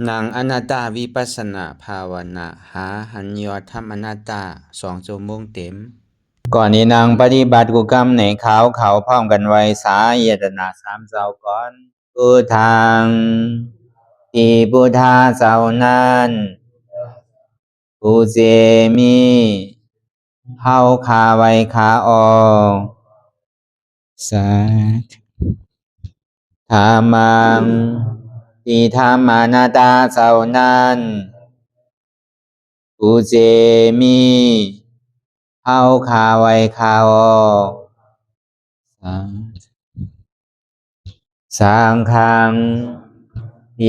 นางอนัตตาวิปัสสนาภาวนาหาหันยอดธรรมอนัตตา2 ชั่วโมงเต็มก่อนนี้นางปฏิบัติกุกรรมในเขาพร้อมกันไว้สาเยตนา3 เจ้าก่อนพุทธังที่พุทธาเจ้านั้นผู้เจมีเฮาคาไว้คาออกสาธุธรรมังที่ธรรมานาตาเจ้านั้นผู้เจมีเฮาคาไว้คาออกสังฆัง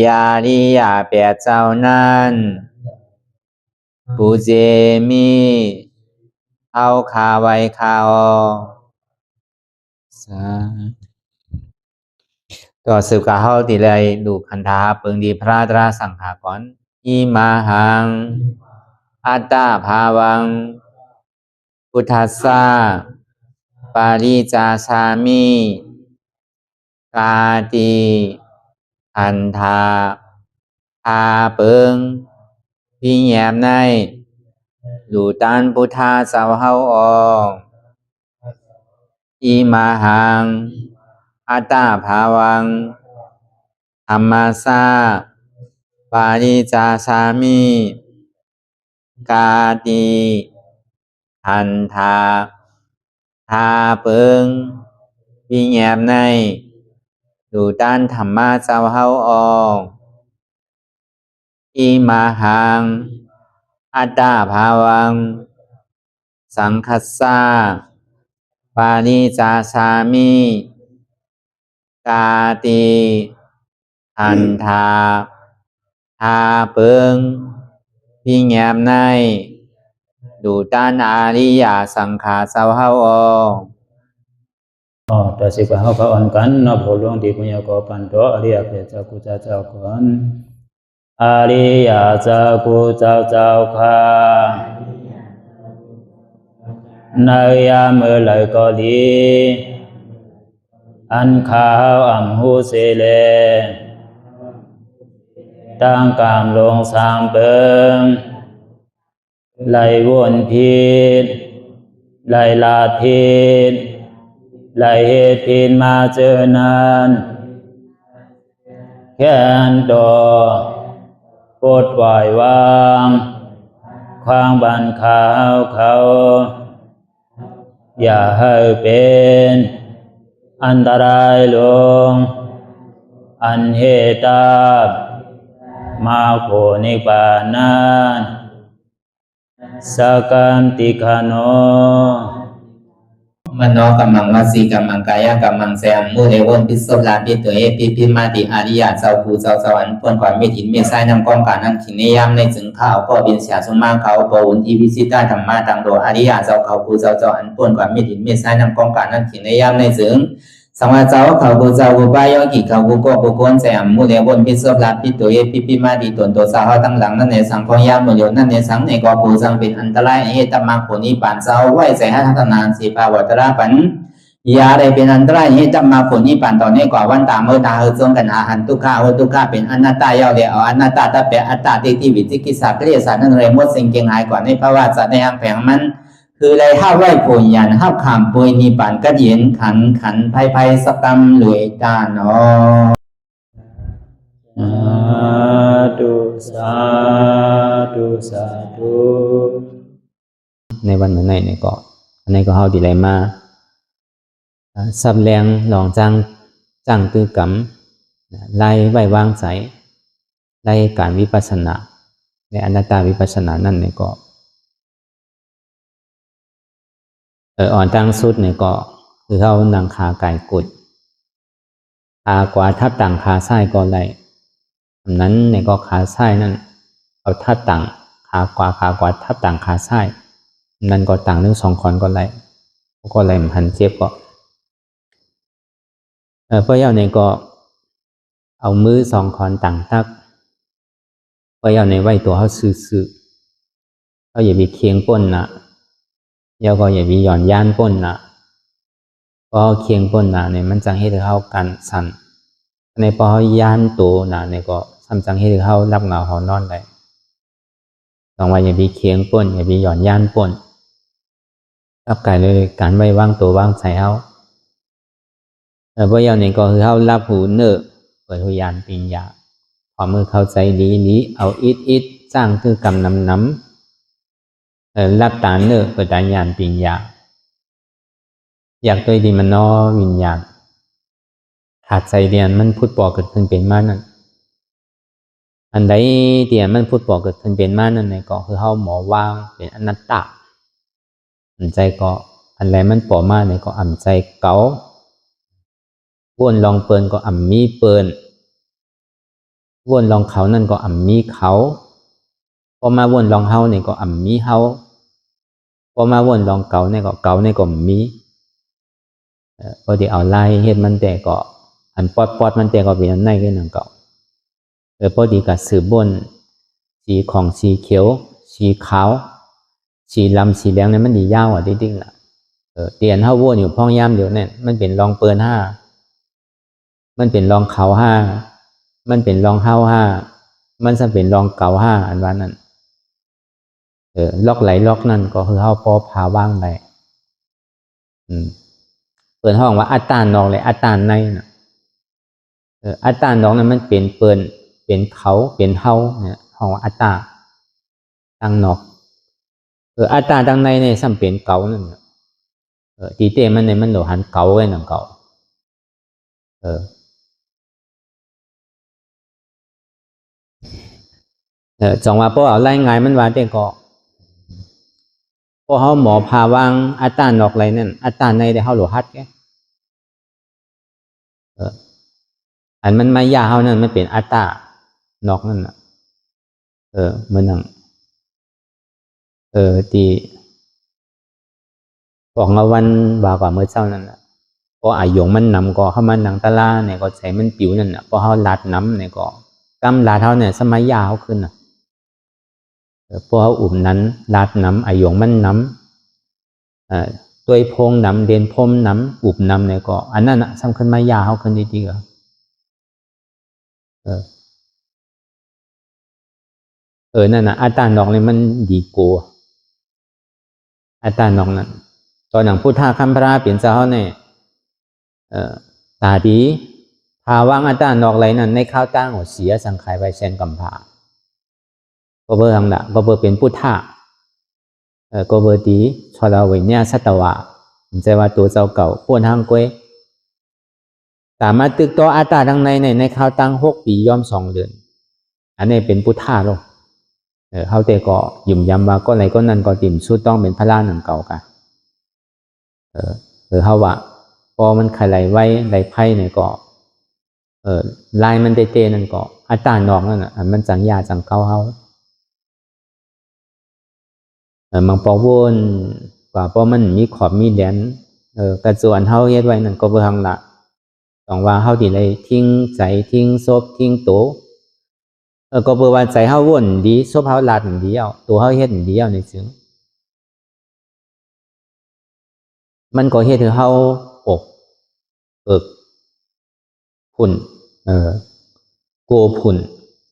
ยาริยาแปดเจ้านั้นผู้เจมีเฮาคาไว้คาออกต่อสืบกาเฮาติเลยดูคันธาเปิงดีพระตราสังขากรอิมาหังอัตตาภาวังพุทธัสสะปาริจาสามิกาติอันธาพาเปิงพี่แยมในดูตันพุทธาเจ้าเฮาออกอิมาหังอัตตาภาวังธรรมัสสะปาริจาสามิกาติอันธาพาเปิงพี่แยมในดูตันธรรมะเจ้าเฮาออกอิมาหังอัตตาภาวังสังคัสสะปาริจาสามิกาติอันธาพาเปิงพี่แยมในดูตันอาริยสังขารเจ้าเฮาออกต่อสิกว่าเฮาก็อ่อนกันเนาะผู้หลวงที่ปุญญาก็ปันโตอริยเจ้ากุเจ้าก่อนอริยเจ้ากุเจ้าค่ะในยามเมื่อไหร่ก็ดีอันข้าวอ่ำหูเสเลตั้งกามลงสามเปิงไหลวนพิษไหลลาพิษไหลเหตุพินมาเจอนานแค้นดอปดปล่อยวางความบันขาวเขาอย่าให้เป็นอันตรายลงอันเหตุตามาโผนิปานันสกันติคโนมโนกัมมังวสีกัมมังกายกัมมังแสมมุเรวนพิศลาปิตัวเอพิมาติอาริยะเจ้าภูเจ้าสวรรค์พ้นความไม่ถินไม่ใช่นำกองการนั้นขินในยามในจึงข้าวก็บินเสียสมมาเขาปวุนทีวิสิตาธรรมะตังโดอาริยะเจ้าเขาภูเจ้าสวรรค์พ้นความไม่ถินไม่ใช่นำกองการนั้นขินในยามในจึงสังวาเจ้าเขาภูเจ้าภูบายกิเขาภูก็ภูคนแสมมุเรวนพิศลาปิตัวเอพิมาติตนตัวสาวตั้งหลังนั่นในสังพยามโยนั่นในสังในก็ภูสังเป็นอันตรายเหตุมรรคผลนิพพานเจ้าไหวใส่ให้ทัศนานสีภาวตระปันยาได้เป็นอันตรายให้จำมาผลนิพพานตอนนี้กว่าวันตามเมื่อตาเฮจงกันอาหันทุกข้าทุกข้าเป็นอนัตตาเยาเดียวอนัตตาตาเปอัตตาที่วิจิกิสาเกลียสานั่นเลยมดสิ่งเก่งหายกว่าในภาวะสัตว์ในอังแผงมันคือเลยห้าไหวผลยันห้าขามปุยนิพพานก็เย็นขันภัยสกรรมหลวยตาเนาะสาธุในวันเหมือนในเกาะในก็เฮาดีไรมาสับแรงหลองจังตื้อกำไล่ไว้วางใจไล่การวิปัสสนาในอนัตตาวิปัสสนานั่นในก็อ่อนตั้งสุดในก็คือเขานังคาไก่กุดขากว่าทับต่างขาซ้ายก็ได้นั้นในก็ขาซ้ายนั่นเอาทับต่างขากว่าทับต่างขาซ้ายนั่นก็ต่างเรื่อง2 คอนก็ได้ก็ไหลมันเจ็บก็เพราะเอาในก็เอามือ2 คอนต่างทักเพราะเอาในไว้ตัวเขาซื่อเขาอย่าไปเคียงป้นนะเยาก็อย่าไปหย่อนย่านป้นนะเพราะเคียงป้นนะเนี่ยมันจะให้เขากันสั่นในพอเขาย่านตัวนะเนี่ยก็ ทำจังให้เฮารับเหงาเฮานอนได้ต้องว่าอย่าไปเคียงป่นอย่าไปหย่อนย่านป่นกับกายเลยการไว้วางตัววางใจเฮาเพราะอย่างนี้ก็คือเฮารับหูเนื้อเปิดหูยานปิญญาพอมือเข้าใจดีเอาอิดสร้างคือกำน้ำรับตาเนื้อเปิดตายานปิญญาอยากตัวดีมันนอวิญญาณขาดใจเดียนมันพูดปอกเกิดขึ้นเป็นมานั่นอันใดเดียนมันพูดปอกเกิดขึ้นเป็นมานั่นเนี่ยก็คือเฮาหมอว่างเป็นอนัตตาอันใจก็อันไรมันปอมาเนี่ยก็อ่ำใจเก๋าวนลองเปินก็อ่ำมีเปินวนลองเขานั่นก็อ่ำมีเขาพอมาวนลองเฮาเนี่ยก็อ่ำมีเฮาพอมาวนลองเก๋าเนี่ยก็เก๋าเนี่ยก็มีพอที่เอาไล่เฮ็ดมันแต่ก็อันปอดมันแต่ก็เป็นอันไหนก็นั่นเก่าพอดีกับสืบบนสีของสีเขียวสีขาวสีลำสีแดงเนี่ยมันดียาวอ่ะดิ้งๆล่ะเตียนเฮาวนอยู่พ่องย่ามเดียวเนี่ยมันเป็นรองเปิน5มันเป็นรองเขา5มันเป็นรองเฮา5มันจะเป็นรองเก่า5อันว่านั้นล็อกไหลล็อกนั่นก็คือเฮาพอพาว่างได้เปิดห้องว่าอัตตานอกเลยอัตตานในน่ะอัตตานอกนั้นมันเป็นเปินเป็นเขาเป็นเฮาเนี่ยห้องว่าอัตตาตั้งนอกอัตตาตั้งในเนี่ยซ้ำเป็นเก่านั่นตีเต้มันเนี่ยมันโหลหันเก่าไว้หนังเก่าจังว่าพอเอาไล่งายมันว่าแต่ก็พอเฮาหมอพาวางอัตตานอกไรนั่นอัตตาในได้เฮาโหลฮัดแกอันมันมายาเฮานั่นมันเป็นอัตตานอกนั่นน่ะเหมือนนั่งตีบอกเอาวันบ่ากว่าเมื่อเช้านั่นน่ะพออายุมันนำก็เข้ามาหนังตะลาเนี่ยก็ใส่มันปิวนั่นน่ะพอเฮาลาดน้ำเนี่ยก็กำลาดเฮาเนี่ยสมัยยาเฮาขึ้นน่ะพอเฮาอุ่มนั้นลาดน้ำอายุมันน้ำตัวพงน้ำเด่นพรมน้ำอุบน้ำเนี่ยก็อันนั้นน่ะสำคัญมายาเฮาขึ้นดีๆก็นั่นน่ะอัตตานอกเลยมันดีกว่าอัตตานอกนั้นตอนหนังพุทธะคัมภราเปลี่ยนเจ้าเนี่ยตาดีภาวะอัตตานอกไรนั้นในข้าวตั้งหัวเสียสังขายไว้เช่นกำพาก็เบอร์ทางละก็เบอร์เป็นพุทธะก็เบอร์ดีชอลาเวเนียสัตวะมันใจว่าตัวเจ้าเก่าพ้นทางกล้วยสามารถตึกตัวอัตตาทางในข้าวตั้ง6 ปีย่อม2 เดือนอันนี้เป็นพุทธะลงเขาแต่ก็ยุ่มยำว่าก็ไหนก็นั่นก็ติ่มชุดต้องเป็นพระล่าหนังเก่ากันเขาว่าพอมันไข่ไหลไว้ไหลไพ่เนี่ยก็ลายมันเตนั่นก็อัตตานอกนั่นน่ะมันจังยาจังเก่าเขามังปอวนกว่าพอมันมีขอบมีแดนกระจวนเขาเฮ็ดไว้นั่นก็เบิ่งละต้องว่าเขาดีเลยทิ้งใจทิ้งศพทิ้งโตก็เบอร์ว่าใจเฮาวนดีซบเฮาลาดดีเอาตัวเฮาเฮ็ดดีเอาในซึ่งมันก็เฮ็ดให้เฮาอกพุ่นโกพุ่น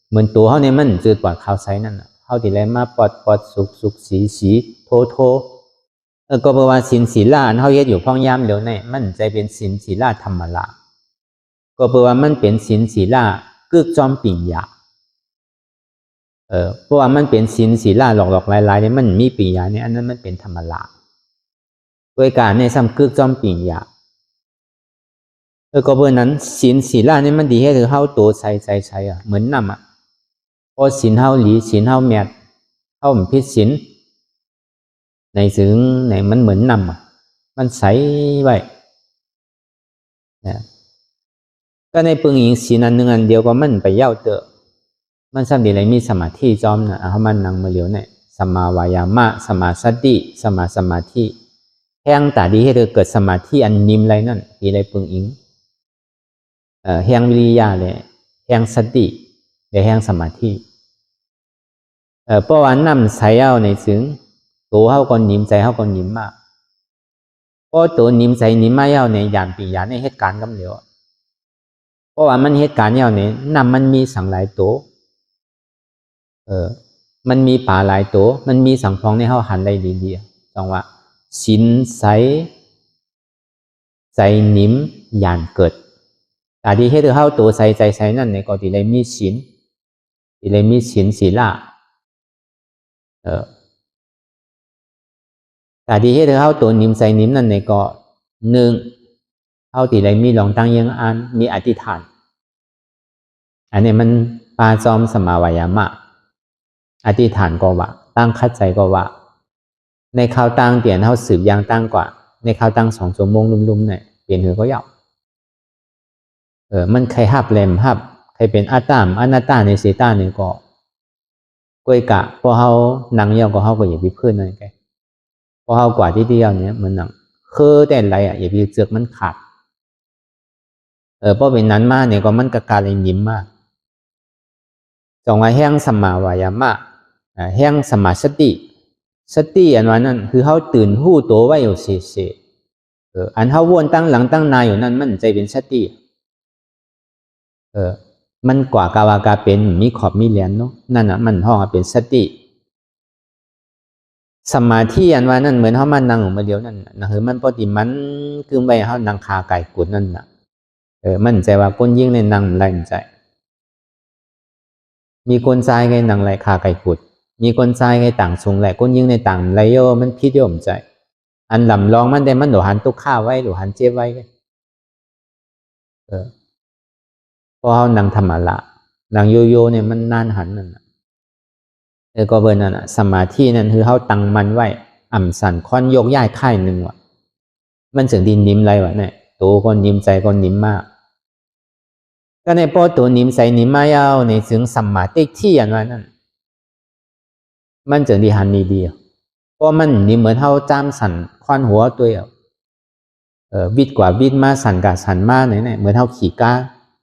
เหมือนตัวเฮาเนี่ยมันจืดปอดขาวใสนั่นน่ะเฮาที่แลมาปอดสุกสีโทก็เบอร์ว่าศีลศีลาเฮาเฮ็ดอยู่พ่องยามเดี๋ยวนี้มันใจเป็นศีลศีลาธรรมละก็เบอร์ว่ามันเป็นศีลศีลากึกจอมปิ่งยาเพราะว่ามันเป็นศีลศีลาหลอกๆลายๆเนี่ยมันมีปิญญาเนี่ยอันนั้นมันเป็นธรรมละโดยการในซ้ำกึกจอมปิญญาก็เบอร์นั้นศีลศีลาเนี่ยมันดีให้ถือเฮาโตใส่เหมือนน้ำพอศีลเฮาหลีศีลเฮาแมดเฮาพิษศีลในซึ่งในมันเหมือนน้ำมันใสไว้ก็ในปึงอิงศีลอันหนึ่งอันเดียวก็มันไปเย้าเตอมันซ้ำดีเลยมีสมาธิจอมนะเขามันนั่งมาเหลียวเนี่ยสมาวายามะสมาสติสมาธิแห่งตาดีให้เธอเกิดสมาธิอันนิ่มไรนั่นดีเลยปึงอิงแห่งวิริยะเลยแห่งสติและแห่งสมาธิเพราะว่าน้ำใสเอาในซึ่งตัวเขาก็นิ่มใจเขาก็นิ่มมากเพราะตัวนิ่มใจนิ่มมาเอาในยานปียานในเหตุการณ์กำเหลียว เพราะว่ามันเหตุการณ์อย่างนี้นำมันมีสังหลายตัวมันมีป่าหลายตัวมันมีสังพองในเฮาหันได้ดีๆจังว่าสินใสใจนิ่มยานเกิดแต่ที่เฮ็ดให้เฮาตัวใสใจใสนั่นเนี่ยก็ที่ได้มีศีลที่ได้มีศีลศีลแต่ที่เฮ็ดให้เฮาตัวนิ่มใสนิ่มนั่นเนี่ยก็หนึ่งเฮาที่ได้มีหลองตั้งยังอันมีอธิษฐานอันนี้มันปาจอมสมาวายามะอธิษฐานก็ว่าตั้งคัดใจก็ว่าในข่าวตั้งเปลี่ยนเฮาสืบยางตั้งกว่าในข่าวตั้ง2 ชั่วโมงลุ่มๆเนี่ยเปลี่ยนหือก็ยาวมันใครหับแหลมหับใครเป็นอาตามอนัตตาในเสตาเนี่ยก็ก้อยกะพอเฮานั่งยาวก็เฮาก็อย่าไปเพิ่นนั่นแกพอเฮากว่าที่เดียวเนี่ยมันนั่งคือแต่ไรอย่าไปเจือกมันขาดเพราะเป็นนั้นมาเนี่ยก็มันก็กลายนิ่มมากจงว่าแห่งสัมมาวายามะแห่งสมาสติอันว่านั้นคือเฮาตื่นหู้ตัวไว้อยู่เฉยๆอันเฮาวนตั้งหลังตั้งนายอยู่นั่นมันใจเป็นสติมันกว่ากาวากาเป็นมีขอบมีแหลมเนาะนั่นน่ะมันห้องเป็นสติสมาธิอันว่านั้นเหมือนเฮามานั่งมาเดียวนั่นนะคือมันปกติมันคือไว้เฮานั่งคาไก่กุดนั่นน่ะมันใจว่าคนยิ่งในนั่งไหลใจมีคนใจไงนั่งไหลคาไก่กุดมีคนใจไงต่างสูงไหลคนยิ่งในต่างไหลโยมันพิษโยมใจอันลำลองมันได้มันหนูหันตุกข้าไว้หนูหันเจ็บไว้พอเฮานั่งธรรมะละนั่งโยโย่เนี่ยมันนานหันนั่นน่ะก็เบิ่นนั่นน่ะสมาธินั่นคือเฮาตั้งมันไว้อ่ำสั่นค่อนโยกย้ายค่ายนึงว่ะมันจึงดินนิ่มไรวะเนี่ยตัวก็นิ่มใจก็นิ่มมากก็ในพอตัวนิ่มใสนิ่มมายาวในถึงสมาธิที่อันว่านั่นมันจึงดีหันดีเพราะมันนี่เหมือนเฮาจ้ามสั่นค่อนหัวตัววิดกว่าวิดมาสั่นกะสั่นมาเนี่ยเหมือนเฮาขี่ก้า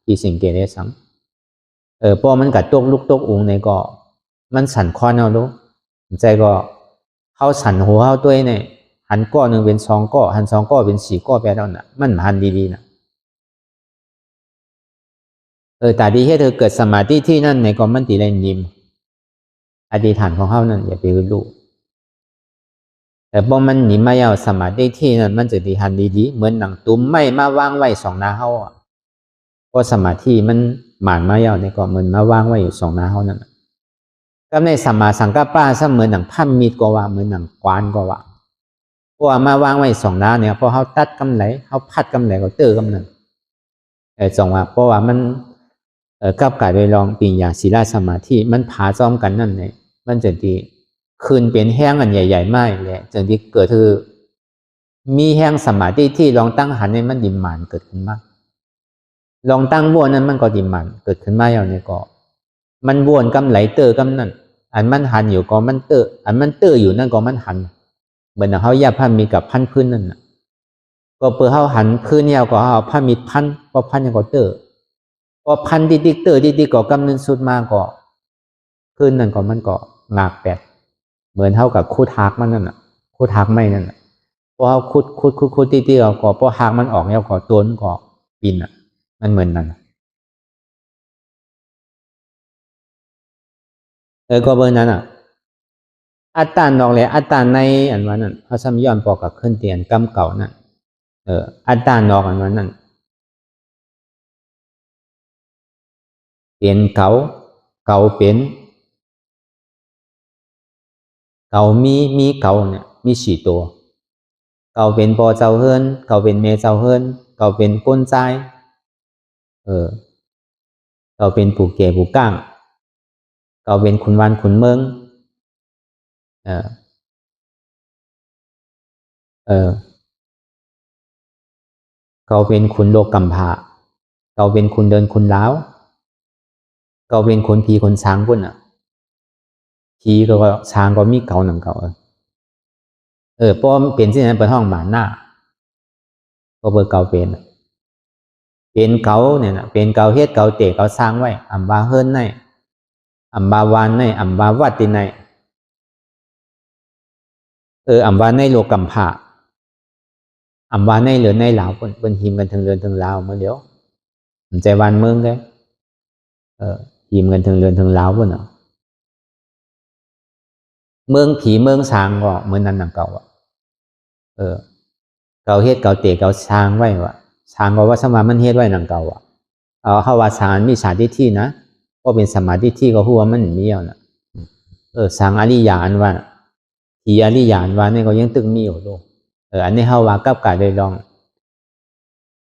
ที่สิ่งเกเรสังพอมันกัดตกลุกตกอุงในก็มันสั่นคอนเอาลูกใจก็เขาสั่นหัวเขาตัวเนี่ยหันก้อหนึ่งเป็น2 ก้อหัน2 ก้อเป็น4 ก้อแปลว่าน่ะมันหันดีๆนะแต่ดีให้เธอเกิดสมาธิที่นั่นในก็มันตีแรงนิ่มอธิษฐานของเขานั่นอย่าไปรู้แต่พอมันนิ่มมายาวสมาธิที่นั่นมันจะดีหันดีๆเหมือนหนังตุ้มไม่มาวางไว้2 หน้าเขาเพราะสมาธิมันหมานมายาวในก็มันมาวางไว้อยู่2 หน้าเขานั่นก็ในสัมมาสังกัปปะเสมือนหนังพันมีดก็ว่าเหมือนหนังกวานก็ว่าเพราะว่ามาวางไว้2 หน้าเนี่ยพอเขาตัดกำไรเขาพัดกำไรก็เตอกำนั้นจงว่าเพราะว่ามันกับกายไปลองปีญาศีลสมาธิมันผาซ้อมกันนั่นเนี่ยมันจะดีคืนเป็นแห้งอันใหญ่ๆไม่แหละจึงที่เกิดคือมีแห้งสมาธิที่ลองตั้งหันในมันดิมานเกิดขึ้นมาลองตั้งวนนั้นมันก็ดิมานเกิดขึ้นมาอย่างนี้ก็มันวนกำไหลเตอกำนั่นอันมันหันอยู่ก็มันเตออันมันเตออยู่นั่นก็มันหันเหมือนเขาแยกพันมีกับพันพื้นนั่นก็เพื่อเขาหันพื้นเนี่ยก็เอาพันมีพันพอพันยังก็เตอพอพันดิกเตอดิกก็กำนึงสุดมาก็พื้นนั่นก็มันก็งากแปดเหมือนเท่ากับคูดหักมันนั่นคูดหักไม่นั่นพอเขาคูดดิกก็พอหักมันออกแล้วก็ตัวมันก็ปีนมันเหมือนนั่นก็เบอร์นั้นอัตตานอกเลยอัตตาในอันว่านั้นเขาซ้ำย้อนปอกกับขึ้นเตียนกำเก่านั่นอัตตานอกอันว่านั้นเป็นเก่าเป็นเก่ามีเก่าเนี่ยมี4 ตัวเก่าเป็นพ่อเจ้าเฮิรนเก่าเป็นแม่เจ้าเฮิรนเก่าเป็นก้นใจเก่าเป็นผู้แก่ผู้ก้างเก่าเป็นขุนวันขุนเมืองเขาเป็นขุนโลกกำพาเขาเป็นขุนเดินขุนล้าวเขาเป็นขุนผีขุนช้างพุ่นผีก็ช้างก็มีเก่าหนังเก่าป้อมเป็นที่นั้นเป็นห้องหมาหน้าก็เบอร์เก่าเป็นเก่าเนี่ยนะเป็นเก่าเฮ็ดเก่าเตะเก่าสร้างไว้อัมบาเฮิรนในอัมบาวานในอัมบาวัดติในอัมบาในโลกกำพาอัมบาในเหลือในลาวเปิ้นหิมกันถึงเรือนถึงลาวมาเดี๋ยว มันใจวันเมืองแกหิมกันถึงเรือนถึงล้าวพุ่นเมืองผีเมืองช้างก็เหมือนนั้นหนังเก่าเก่าเฮ็ดเก่าเตะเก่าช้างไว้วะช้างก็ว่าสมามันเฮ็ดไว้หนังเก่าเฮาว่าช้างมีสมาธิที่นะก็เป็นสมาธิที่ก็ฮู้ว่ามันมีเอาน่ะช้างอริยาอันว่าผีอริยาอันว่านี่ก็ยังตึกมีอยู่โลกอันนี้เฮาว่ากับกะได้ลอง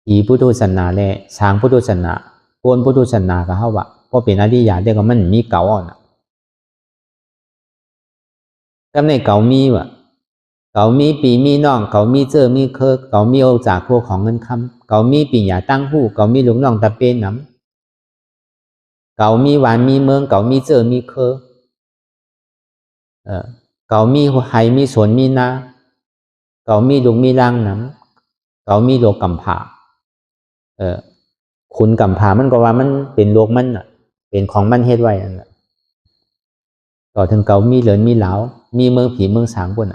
ผีพุทธศาสนาและช้างพุทธศาสนาโกนพุทธศาสนาก็เฮาว่าก็เป็นอริยาได้ก็มันมีเก่าอ่ะก็ในเก่ามีว่ะเก่ามีปีมีน้องเก่ามีเจอมีเคอเก่ามีโอจากพวกของเงินคำเก่ามีปีหยาตั้งหู้เก่ามีลูกน้องตะเป็นน้ำเก่ามีหวานมีเมืองเก่ามีเจอมีเคอเก่ามีไห้มีสวนมีนาเก่ามีลูกมีร่างน้ำเก่ามีโลกกำผาคุณกำผามันก็ว่ามันเป็นโลกมันน่ะเป็นของมันเฮ็ดไว้นั่นแหละต่อถึงเก่ามีเหลือนมีเหลามีเมืองผีเมืองสางบน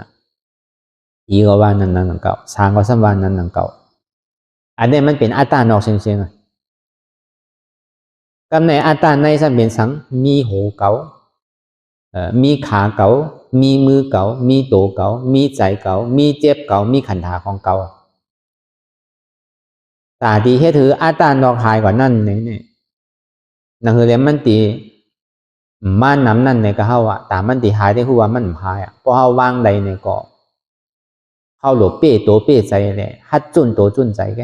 ผีก็ว่านั้นหนังเก่าสางก็ซ้ำว่านั้นหนังเก่าอันนี้มันเป็นอัตตานอกเชียงๆกับในอัตตาในซ้ำเป็นสังมีหูเก่ามีขาเก่ามีมือเก่ามีโตเก่ามีใจเก่ามีเจ็บเก่ามีขันธาของเก่าตาดีเฮ็ดถืออัตตานอกหายกว่านั่นนี่นั่นคือแล้วมันตีม่านน้ำนั่นในก็เฮาตามันตีหายได้ฮู้ว่ามันหายเพราะเฮาวางใดในก็เฮาหลบเป้โตเป้ใจแหละฮัดจุนโตจุนใจแก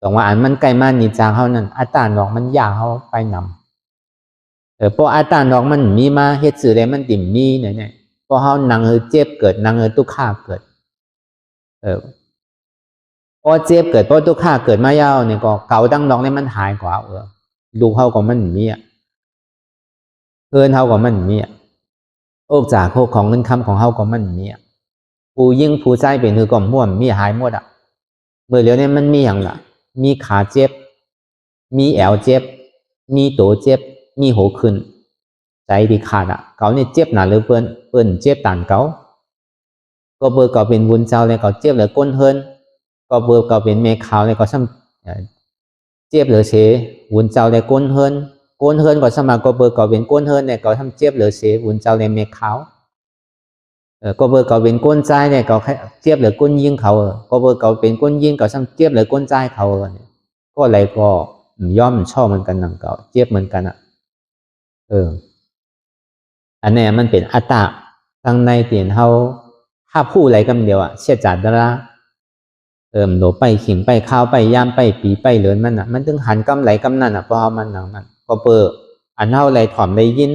ต้องว่าอันมันใกล้มานิจจังเฮานั่นอัตตานอกมันยากเฮาไปนำเพราะอัตตานอกมันมีมาเฮ็ดสื่อได้มันติ่มมีเนี่ยเพราะเฮานั่งเจ็บเกิดนั่งทุกข์เกิดพอเจ็บเกิดเพราะทุกข์เกิดมายาวเนี่ยก็เก่าตั้งนอกเนี่ยมันหายกว่าดูเฮาก็มันมีเอิ้นเฮาก็มันมีโอกจากพวกของเงินคำของเฮาก็มันมีผู้ยิ่งผู้ใจเป็นคือก่อมม่วมมีหายหมดเมื่อเหลียวเนี่ยมันมีอย่างล่ะมีขาเจ็บมีแอวเจ็บมีโตเจ็บมีหัวขึ้นใจที่ขาดเก่าเนี่ยเจ็บหนาหรือเปิ้นเจ็บตานเก่าก็เบอร์เก่าเป็นวุ้นเจ้าเลยเก่าเจ็บหรือก้นเฮินก็เบอร์เก่าเป็นเมฆาวเลยก็ซ้ำเจ็บหรือเสวุ้นเจ้าเลยก้นเฮินก็สมัครก็เบอร์เก่าเป็นก้นเฮินเนี่ยก็ทำเจ็บหรือเสวุ้นเจ้าเลยเมฆาวก็เบอร์เก่าเป็นก้นใจเนี่ยก็เจ็บหรือก้นยิงเขาก็เบอร์เก่าเป็นก้นยิงก็ซ้ำเจ็บหรือก้นใจเขาก็อะไรก็ย่อมชอบเหมือนกันหนังเก่าเจ็บเหมือนกันอันนี้มันเป็นอัตตาทางในเตียนเฮาถ้าพูดอะไรกันเดียวเชี่ยจัดละโหลไปขิงไปข้าวไปย่ามไปปีไปเหลือนมันถึงหันกำไหลกำนั่นเพราะมันหนังมันก็เปิดอันเท่าไรถ่อมไรยิน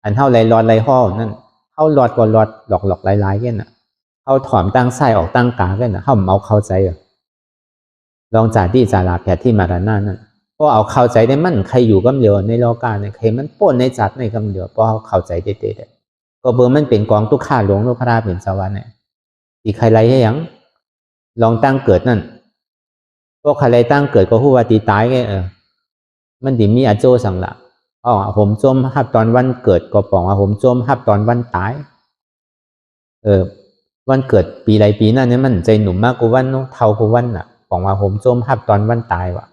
อันเท่าไรรอดไรห่อนั่นเท่ารอดก็รอดหลอกหลายๆกันเท่าถ่อมตั้งไส้ออกตั้งกากันเท่าเอาเข้าใจลองจ่าที่จ่าลาแผดที่มากันนั่นพอเอาเข้าใจได้มันใครอยู่กำเดียวในโลกาเนี่ยใครมันป้นในจัดในกำเดียวพอเข้าใจเด็ดๆก็เบอร์มันเป็นกองทุกข้าหลวงโลกพระราเป็นสวรรค์เนี่ยอีกใครไรให้ยังลองตั้งเกิดนั่นพวกใครไรตั้งเกิดก็พูดว่าตีตายไงมันดีมีอาโจสั่งละผมจมหับตอนวันเกิดก็บอกว่าผมจมหับตอนวันตายวันเกิดปีไรปีนั่นเนี่ยมันใจหนุ่มมากกว่าวันเท่ากว่าวันบอกว่าผมจมหับตอนวันตายว่ะ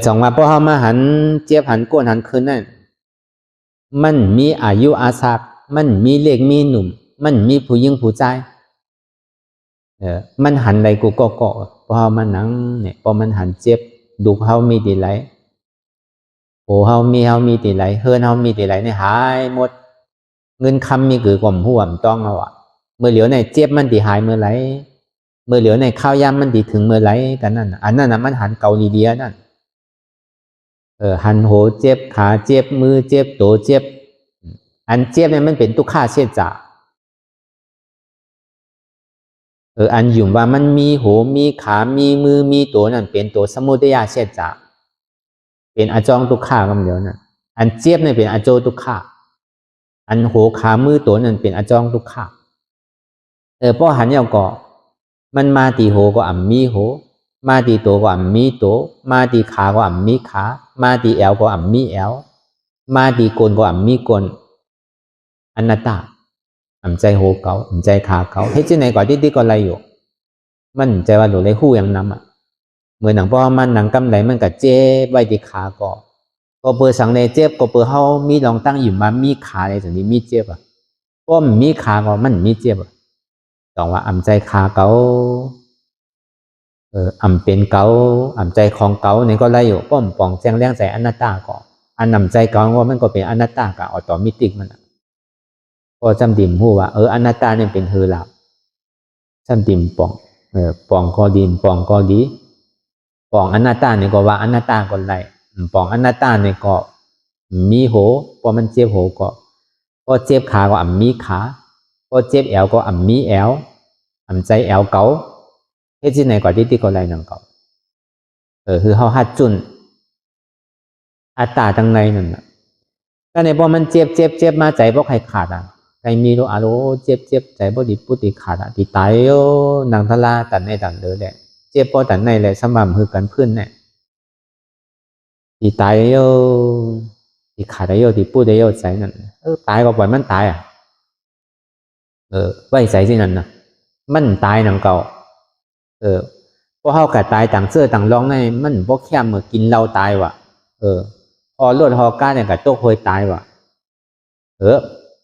จังว่าพอเขามาหันเจี๊ยบหันก้นหันคืนนั่นมันมีอายุอาศัยมันมีเล็กมีหนุ่มมันมีผู้ยิ่งผู้ใจมันหันอะไรกูก็พอมันหนังเนี่ยพอมันหันเจี๊ยบดูเขามีตีไหลโอ้เขามีตีไหลเฮิร์นเขามีตีไหลเนี่ยหายหมดเงินคำมีกือกล่อมห่วมต้องเอาเมื่อเหลียวในเจี๊ยบมันตีหายเมื่อไหร่เมื่อเหลียวในข้าวยำมันตีถึงเมื่อไหร่กันนั่นอันนั้นมันหันเกาหลีเดียนั่นหันโหเจ็บขาเจ็บมือเจ็บโตเจ็บอันเจ็บเนี่ยมันเป็นทุกข้าเชี่ยจ่าอันยุ่งว่ามันมีโหมีขามีมือมีโตนั่นเป็นตัวสมุทัยเชี่ยจ่าเป็นอจองทุกข้ากันเดียวนั่นอันเจ็บเนี่ยเป็นอโจทุกข้าอันโหขามือโตนั่นเป็นอจองทุกข้าเพราะหันยาวก่อมันมาตีโหก็มีโหมาตีโตก็มีโตมาตีขาก็มีขามาตีแอวก็มีแอวมาตีโกนก็มีโกนอนัตตาใจโหเก่าใจขาเก่าเฮ้ยที่ไหนก่อนที่ก็อะไรอยู่มันใจว่าหลุดเลยหู้อย่างนั้น เมื่อหนังพ่อมันหนังกำไหลมันก็เจ็บไว้ที่ขาก็เปิดสังในเจ็บก็เปิดเฮามีรองตั้งอยู่มามีขาในส่วนนี้มีเจ็บอ่ะเพราะมันมีขาก็มันมีเจ็บอ่ะต้องว่าอ่ำใจขาเกาอ่ำเป็นเกาอ่ำใจของเกาเนี่ยก็ไล่อยู่ป้อมป่องแจงแรงใจอนัตตาก็อันนำใจเกาว่ามันก็เป็นอนัตตากับออโตมิติกมันก็จำดิ่มหูว่าอนัตตาเนี่ยเป็นเธอหลับจำดิ่มป่องป่องก็ดินป่องก็ดีป่องอนัตตาเนี่ยก็ว่าอนัตตาก็ไล่ป่องอนัตตาเนี่ยก็มีโหพอมันเจ็บโหก็เจ็บขาก็อ่ำมีขาก็เจ็บแอวก็อ่ำมีแอวอ่ำใจแอวเกาเฮ็ดที่ไหนก็ที่ก็ไล่หนังเกาคือเขาหัดจุนอัตตาตั้งในนั่นน่ะก็ในพอมันเจ็บมาใจบ่ใครขาดอ่ะใครมีรู้เจ็บใจบ่ดิปุติขาดอ่ะที่ตายนางทลาตันในตันเด้อแหละเจ็บพอตันในแหละสม่ำคือกันพื้นเนี่ยที่ตายที่ขาดที่ปุติใจนั่นตายก็ปล่อยมันตายอ่ะไว้ใจที่นั่นน่ะมันตายนางเก่าพอเฮาก็ตายต่างเสื้อต่างร้องไงมันบ่แค่มือกินเหล้าตายว่ะพอรวดฮอก้าเนี่ยก็โตคอยตายว่ะ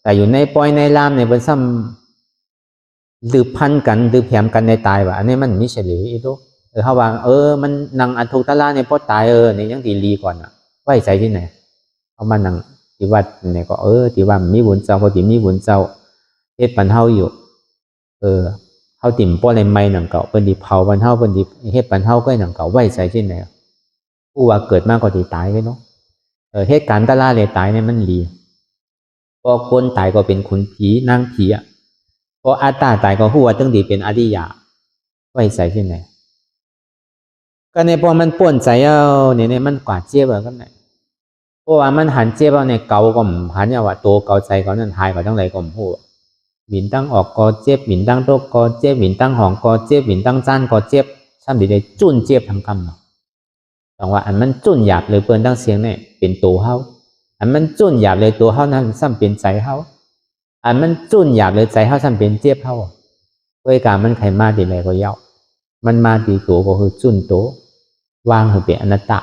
แต่อยู่ในปอยในลามเนี่ยเป็นซ้ำดื้อพันกันดื้อแผมกันในตายว่ะอันนี้มันมิเฉลีอีทุกเขาว่ามันนางอันทุกตะลาเนี่ยพอตายเนี่ยยังดีลีก่อนอ่ะไว้ใจที่ไหนเขามานางที่วัดเนี่ยก็ที่ว่ามีบุญเจ้าพอที่มีบุญเจ้าเฮ็ดปันเฮาอยู่เฮาติ่มป้ออะไรไม่หนังเก่าเป็นดีเผาปันเฮาเป็นดีเฮ็ดปันเฮาก็หนังเก่าไว้ใจที่ไหนผู้ว่าเกิดมากกว่าที่ตายไว้เนาะเหตุการณ์ตะล่าเลยตายเนี่ยมันลีพอคนตายก็เป็นขุนผีนางผีอ่ะพออาตาตายก็หัวตั้งดีเป็นอริยะไว้ใจที่ไหนก็ในพอมันป่วนใจเนี่ยมันกวาดเจี๊ยบก็ไหนเพราะว่ามันหันเจี๊ยบในเกาก็หันเนี่ยว่าตัวเกาใจเขานั่นหายกว่าทั้งไรก็หัวหมินตั้งออกก็เจ็บหมินตั้งโตก็เจ็บหมินตั้งห้องก็เจ็บหมินตั้งจ้านก็เจ็บซ้ำดีได้จุ่นเจ็บทั้งกำต้องว่าอันมันจุ่นหยาบเลยเปิ้นตั้งเสียงเนี่ยเป็นตัวเฮาอันมันจุ่นหยาบเลยตัวเฮานั้นซ้ำเป็นใจเฮาอันมันจุ่นหยาบเลยใจเฮาซ้ำเป็นเจ็บเฮาด้วยการมันไขมาดีไรก็เย้ามันมาดีตัวก็คือจุ่นตัววางคือเป็นอนัตตา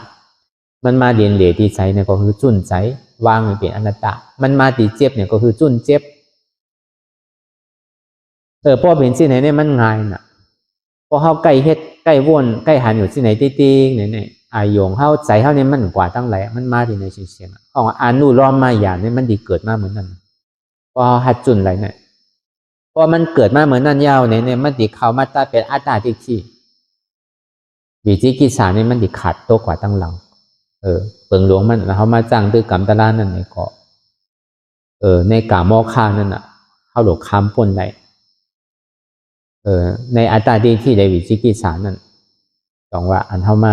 มันมาเรียนเหลที่ใจเนี่ยก็คือจุ่นใจวางคือเป็นอนัตตามันมาตีเจ็บเนี่ยก็คือจุ่นเจ็บพอเป็นที่ไหนเนี่ยมันง่ายน่ะพอเฮาใกล้เฮ็ดใกล้วนใกล้หันอยู่ที่ไหนติ๊งๆเนี่ยอายงเฮาใจเฮาเนี่ยมันกว่าตั้งหลายมันมาที่ในเสียงของอานุรอมมาอย่างเนี่ยมันดีเกิดมาเหมือนนั้นพอหัดจุนอะไรเนี่ยพอมันเกิดมาเหมือนนั้นยาวเนี่ยมันดีเข้ามาตาเป็นอัตตาที่วิจิกิจฉาเนี่ยมันดีขาดโตกว่าตั้งหลังเปิงหลวงมันเฮามาจ้างด้วยกรรมตะลานั่นเนี่ยก็ในกามอค่านั่นน่ะเฮาหลกคำปนได้ในอัตตาที่ได้วิจิกิจฉานั่นต้องว่าอันเฮามา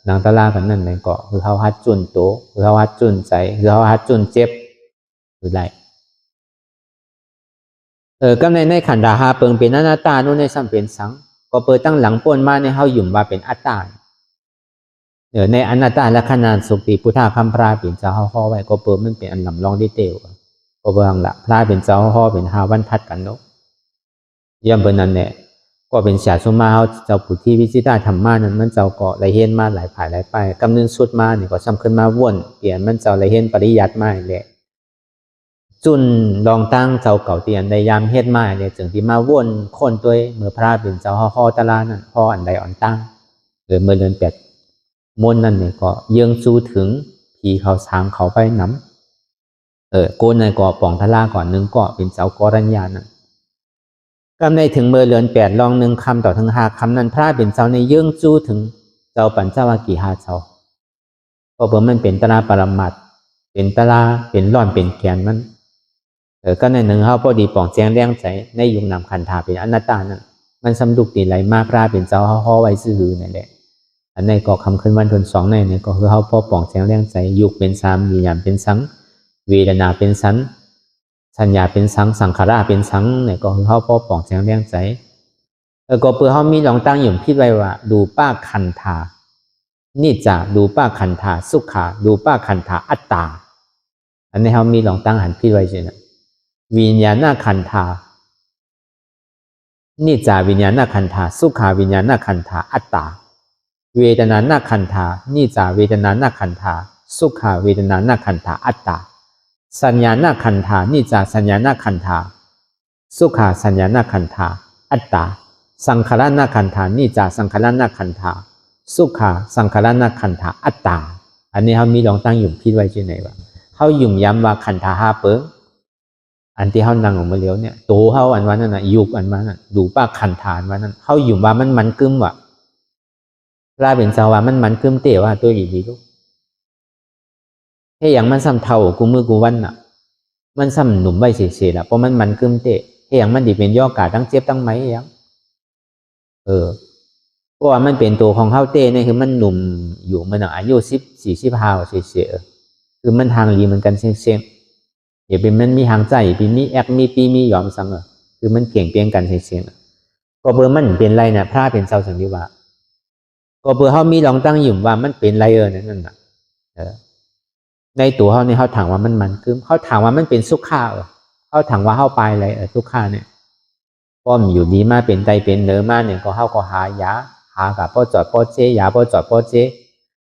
นางตะลากันนั่นเลยก็คือเขาฮัดจุนโตคือเขาฮัดจุนใจคือเขาฮัดจุนเจ็บคือไรก็ในขันธาหาเปิงเป็นอนัตตาโน่นในสัมเป็นสังก็เปิดตั้งหลังปนมาในเขาหยุ่มว่าเป็นอัตตาในอนัตตาและขนาดสุติพุทธาคัมพราเป็นเจ้าห่อไว้ก็เปิดมันเป็นอันลำลองดิเตลก็เบิ่งละพระเป็นเจ้าห่อเป็นหาวันทัดกันเนาะย่ำเป็นนั่นเนี่ยก็เป็นศาสมาเขาเจ้าปุถีวิจิตรธรรมานั้นมันเจ้าก็ไหลเห็นมาหลายผ่ายหลายไปกำเนิดสุดมาเนี่ยก็ซ้ำขึ้นมาวนเปลี่ยนมันเจ้าไหลเห็นปริยัติมาแหละจุนลองตั้งเจ้าเก่าเตียนในยามเฮ็ดมาเนี่ยจึงที่มาวนคนตัวเมื่อพระเป็นเจ้าห่อตะลานั่นห่ออันใดอ่อนตั้งเมื่อเดือน8มนนั่นเนี่ยก็เยื่องสู้ถึงผีเขาสางเขาไปน้ำโกนในก่อป่องทะลาก่อนนึงก็เป็นเจ้ากอรัญญานั่นกำในถึงเมื่อเดือน8ลอง1คำต่อถึง5คำนั้นพระเป็นเจ้าในเยื่องสู้ถึงเจ้าปัญจวัคคีย์5เจ้าก็เพิ่มมันเป็นตราปรมัตถ์เป็นตราเป็นร่อนเป็นแกนมันก็ในหนึ่งเขาพอดีป่องแจ้งแรงใจในยุคนำขันธาเป็นอนัตตานั่นมันสำดุกตีไหลมากพระเป็นเจ้าห่อไว้ซื่อนั่นแหละอันในก็คำขึ้นวันทน2ในเนี่ยก็คือเขาพอป่องแจ้งแรงใจยุคเป็น3วิญญาณเป็นสังเวทนาเป็นสันสัญญาเป็นสังสังขารเป็นสังเนี่ยก็คือเขาพอป่องแจ้งแรงใจก็เพื่อเขามีลองตั้งอยู่พิดไว้ว่าดูป้าขันธานี่จะดูป้าขันธาสุขาดูป้าขันธาอัตตาอันนี้เขามีลองตั้งหันพิดไว้ใช่ไหมวิญญาณขันธานี่จะวิญญาณขันธาสุขาวิญญาณขันธาอัตตา เวทนานาขันธานิจาเวทนานาขันธาสุขเวทนานาขันธาอัตตาสัญญานาขันธานิจาสัญญานาขันธาสุขสัญญานาขันธาอัตตาสังขารนาขันธานิจาสังขารนาขันธาสุขสังขารนาขันธาอัตตาอันนี้เขามีลองตั้งหยุ่มพิดไว้ที่ไหนวะเขาหยุ่มย้ำว่าขันธาห้าเปิ้งอันที่เขานั่งออกมาเลี้ยวเนี่ยตัวเขาอันวันนั้นน่ะยุกอันวันนั้นดูป้าขันธาอันวันนั้นเขาหยุ่มว่ามันกึมว่ะพระเป็นสาวามันกึมเตะว่าตัวดีๆลูกแค่อย่างมันซ้ำเท่ากูมือกูวันน่ะมันซ้ำหนุ่มใบเสียๆละเพราะมันกึมเตะแค่อย่างมันดีเป็นย่อกาตั้งเจ็บตั้งไหมยังเพราะว่ามันเป็นตัวของเขาเต้เนี่ยคือมันหนุ่มอยู่มันอายุ14-15เฉยๆคือมันทางลีมันกันเซ็งๆอย่าเป็นมันมีทางใจปีมีแอกมีปีมียอมสังคือมันเก่งเปียงกันเซ็งๆก็เบอร์มันเป็นไรนะพระเป็นเจ้าสังดีว่าก็เบอร์เขามีลองตั้งอยู่ว่ามันเป็นไรนั่นน่ะในตัวเขาเนี่ยเขาถามว่ามันคือเขาถามว่ามันเป็นสุขะเขาถามว่าเขาไปอะไรสุขะเนี่ยป้อมอยู่ดีมาเป็นใจเป็นเนื้อมาเนี่ยก็เขาก็หายาหากับป้อจอดป้อเจยาป้อจอดป้อเจ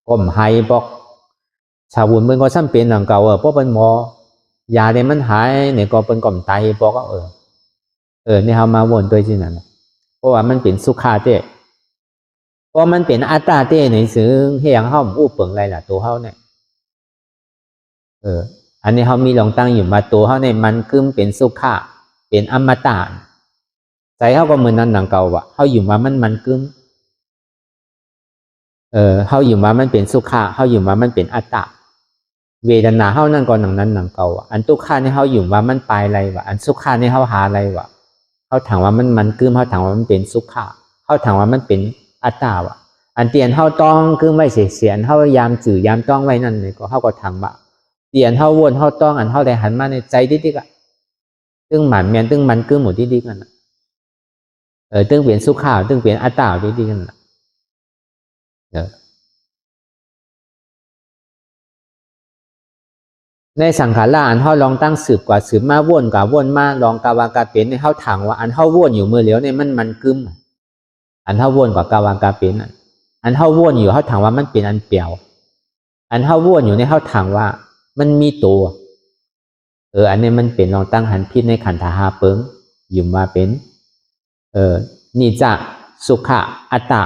ก็หายบอกชาวบุญเป็นก็ซ้ำเป็นหลังเก่าป้อเป็นหมอยาเนี่ยมันหายเนี่ยก็เป็นก่อมไตบอกก็เนี่ยเขามาวนตัวที่นั่นเพราะว่ามันเป็นสุขาเต้เพราะมันเป็นอัตตาเต้ในสื่อเฮียงเขาอู้เปิงอะไรล่ะตัวเขาเนี่ยอันนี้เขามีลองตั้งอยู่มาตัวเขาเนี่ยมันคือเป็นสุขะเป็นอมตะใจเขาก็เหมือนนั้นหลังเก่าว่ะเขาอยู่มามันกึมเขาอยู่มามันเป็นสุขะเขาอยู่มามันเป็นอัตตะเวทนาเขานั่นก็หนังนั้นหนังเก่าอันทุกข้านี่เขาอยู่ว่ามันปลายอะไรวะอันสุขะนี่เขาหาอะไรวะเขาถามว่ามันกึมเขาถามว่ามันเป็นสุขะเขาถามว่ามันเป็นอัตตาวะอันเตียนเขาต้องกึมไว้เสียนเขายามจื่อยามต้องไว้นั่นเลยก็เขาก็ถามว่าเตียนเขาวนเขาต้องอันเขาได้หันมาในใจดิ๊กๆอ่ะตึงหมันแมนตึงมันกึมหมดดิ๊กๆกันตึงเปลี่ยนสุขะตึงเปลี่ยนอัตตาดิ๊กๆกันในสังขารอันเขาลองตั้งสืบกว่าสืบมาวนกว่าวนมาลองกาวากาเป็นในเขาถางว่าอันเขาวนอยู่มือเหลียวเนี่ยมันกึมอันเขาวนกว่ากาวากาเป็นอันเขาวนอยู่เขาถางว่ามันเป็นอันเปลี่ยวอันเขาวนอยู่ในเขาถางว่ามันมีตัวอันนี้มันเป็นลองตั้งหันพิษในขันธาหาเปิงอยู่มาเป็นนิจสุขะอัตตา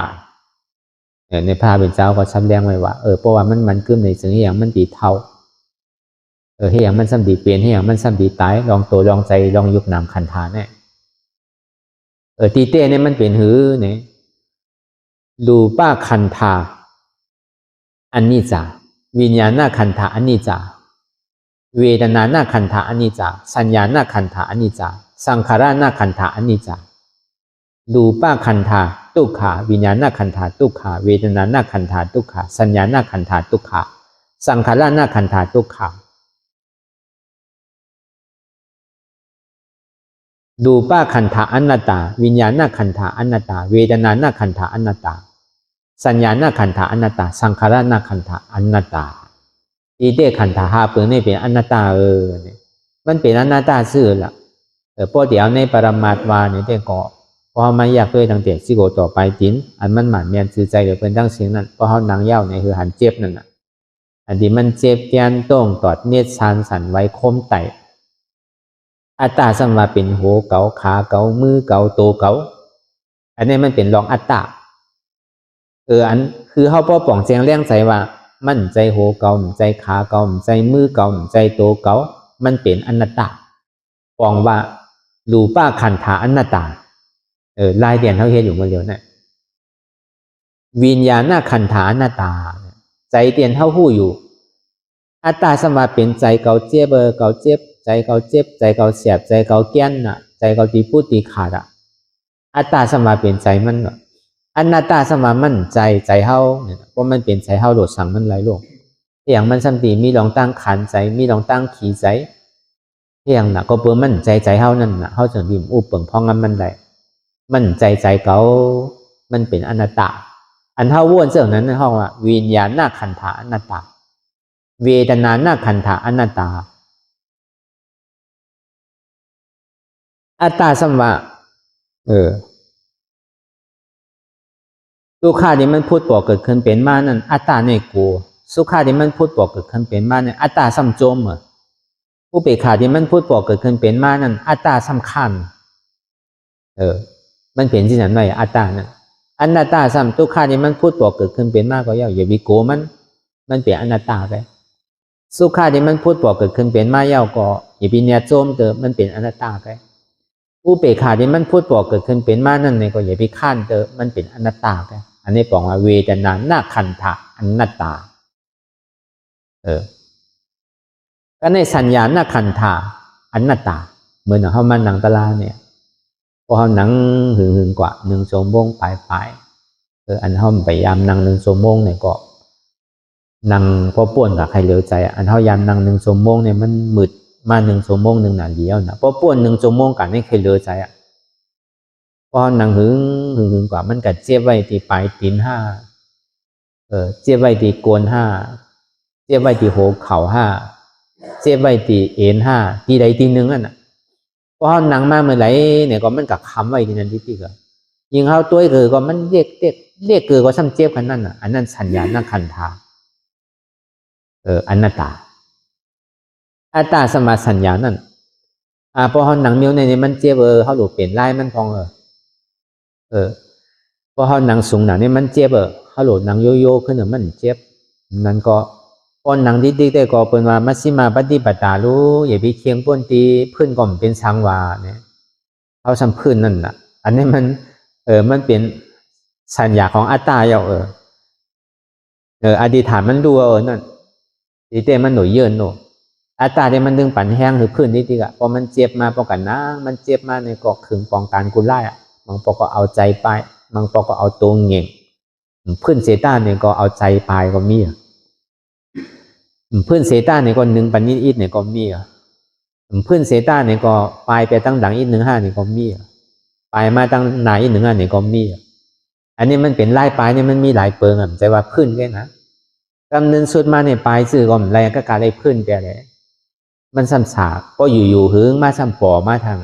ในพระเป็นเจ้าก็ซ้ำแรงไว้ว่าเพราะว่ามันกึมในสิ่งอย่างมันดีเท่าให้อย่างมันซ้ำดีเปลี่ยนให้อย่างมันซ้ำดีตายลองตัวลองใจลองยุบนามขันธาเนี่ยตีเต้เนี่ยมันเป็นหือเนี่ยรูป้าขันธาอันนี้จ่าวิญญาณขันธาอันนี้จ่าเวทนาขันธาอันนี้จ่าสัญญาขันธาอันนี้จ่าสังขารขันธาอันนี้จ่ารูป้าขันธาทุกขาวิญญาณขันธาทุกขาเวทนาขันธาทุกขาสัญญาขันธาทุกขาสังขารขันธาทุกขาดูป้าขันธาอนัตตาวิญญาณขันธาอนัตตาเวทนาขันธาอนัตตาสัญญาขันธาอนัตตาสังขารขันธาอนัตตาอีเตขันธาหาเปิงนี่เป็นอนัตตาเนี่ยมันเป็นอนัตตาซื่อละพอเดี๋ยวในปรมาตวาเนี่ยแต่ก็พอมาอยากด้วยตั้งแต่สิโกต่อไปตินอันมันหมันเมียนซื่อใจเดี๋ยวเป็นตั้งเสียงนั้นพอเขานางเย้าเนี่ยคือหันเจ็บนั่นน่ะอันที่มันเจ็บแกนต้องตอดเนตรชานสันไว้คมไตอัตตาสัมมาเป็นหัวเกาขาเกามือเกาโตเกาอันนี้มันเป็นรองอัตตาอันคือเขาป้อป่องแจงเลี้ยงใจว่ามันใจหัวเกาใจขาเกาใจมือเกาใจโตเกามันเป็นอนัตตาป่องว่ารูป้าขันธาอนัตตาลายเดียนเขาเห็นอยู่เมื่อเดียวเนี่ยวิญญาณขันธาอนัตตาใจเตียนเท่าหู้อยู่อัตตาสมาเป็นใจเกาเจ็บเกาเจ็บใจเกาเจ็บใจเกาเสียบใจเกาแก้นน่ะใจเกาตีพูดตีขาดอัตตาสมาเป็นใจมันอนัตตาสมามันใจเฮาเนี่ยเพราะมันเป็นใจเฮาโดดสั่งมันไหลลงอย่างมันสัมตีมีลองตั้งขันใจมีลองตั้งขี่ใจอย่างน่ะก็เพื่อมันใจเฮานั่นน่ะเฮาจะดิ่มอุปเปิงพองมันไหลมันใจเกามันเป็นอนัตตาอันเฮาว่นเสื่อนั้นในห้องว่าวิญญาณขันธาอนัตตาเวทนาขันธาอนัตตาอัตตาสัมมา ทุกข์ที่มันพูดบอกเกิดขึ้นเป็นมานั่นอัตตาในกูสุขที่มันพูดบอกเกิดขึ้นเป็นมานั่นอัตตาซ้ำโจมอุเบกขาที่มันพูดบอกเกิดขึ้นเป็นมานั่นอัตตาสำคัญมันเป็นที่นั้นไว้อัตตานั่นอนัตตาซ้ำทุกข์ที่มันพูดบอกเกิดขึ้นเป็นมาก็อย่าวิโกมันเป็นอนัตตาไปสุขที่มันพูดบอกเกิดขึ้นเป็นมาเย่าก็อย่าไปเนี่ยโจมเตอมันเป็นอนัตตาไปอุเบกขาที่มันพูดบอกเกิดขึ้นเป็นมานั่นเนี่ยก็อย่าไปข้านเตอมันเป็นอนัตตาไปอันนี้บอกว่าเวทนานาขันธะอนัตตาก็ในสัญญานาขันธะอนัตตาเหมือนเขามาหนังตลาเนี่ยพอเขาหนังหึงกว่า1 ชั่วโมงปลายอันเขาพยายามนั่ง1 ชั่วโมงเนี่ยก็นั่งพอป่วนกับใครเหลือใจอันเขายามนั่ง1 ชั่วโมงเนี่ยมันมืดมา1 ชั่วโมง1 นาทีแล้วนะพอป่วน1 ชั่วโมงกันไม่เคยเหลือใจพอนั่งหึงกว่ามันก็เจ็บไว้ที่ปลายตีน5เจ็บไว้ที่โกน5เจ็บไว้ที่หัวเข่า5เจ็บไว้ที่เอ็น5ที่ใดที่หนึ่งนั่นน่ะพอหนังมาเมื่อไหร่เนี่ยก็มันก็ค้ำไว้ที่นั่นที่ก็ยิงเขาตัวเกิดก็มันเรียกเกิดก็ซ้ำเจ็บกันนั่นน่ะอันนั้นสัญญานักขันธาอนัตตาอัตตาสมาสัญญานั่นพอเขาหนังเมียวในนี้มันเจ็บเขาหลุดเปลี่ยนลายมันพองพอเขาหนังสูงหนังนี่มันเจ็บเขาหลุดหนังโยขึ้นมันเจ็บนั่นก็พอหนังดิ๊กได้ก็เป็นว่ามัชฌิมาปฏิปทารู้อย่าไปเคียงป้นตีพื้นก่อมเป็นช้างวาเนี่ยเขาทำพื้นนั่นน่ะอันนี้มันมันเป็นสัญญาของอัตตาเยาอดีฐานมันดูนั่นดีเต้มันหน่วยเยินโนอัตตาเนี่ยมันดึงปั่นแห้งหรือพื้นนิดเดียวพอมันเจ็บมาป้องกันนะมันเจ็บมาในก็ขึงป้องกันกุไล่บางปอก็เอาใจไปบางปอก็เอาตัวเง่งพื้นเซต้าเนี่ยก็เอาใจปลายก็มีพื้นเซต้าเนี่ยก็1 ปันนิดเนี่ยก็มีพื้นเซต้าเนี่ยก็ปลายไปตั้งดังอีก1 5เนี่ยก็มีปลายมาตั้งหนาอีก1 5เนี่ยก็มีอันนี้มันเป็นไล่ปลายเนี่ยมันมีหลายเปิงใจว่าพื้นแค่นะกำเนิดสุดมาในปลายสื่อก็อะไรก็การได้พื้นแกเลยมันซ้ำฉากก็อยู่หึงมาซ้ำปอมาทาง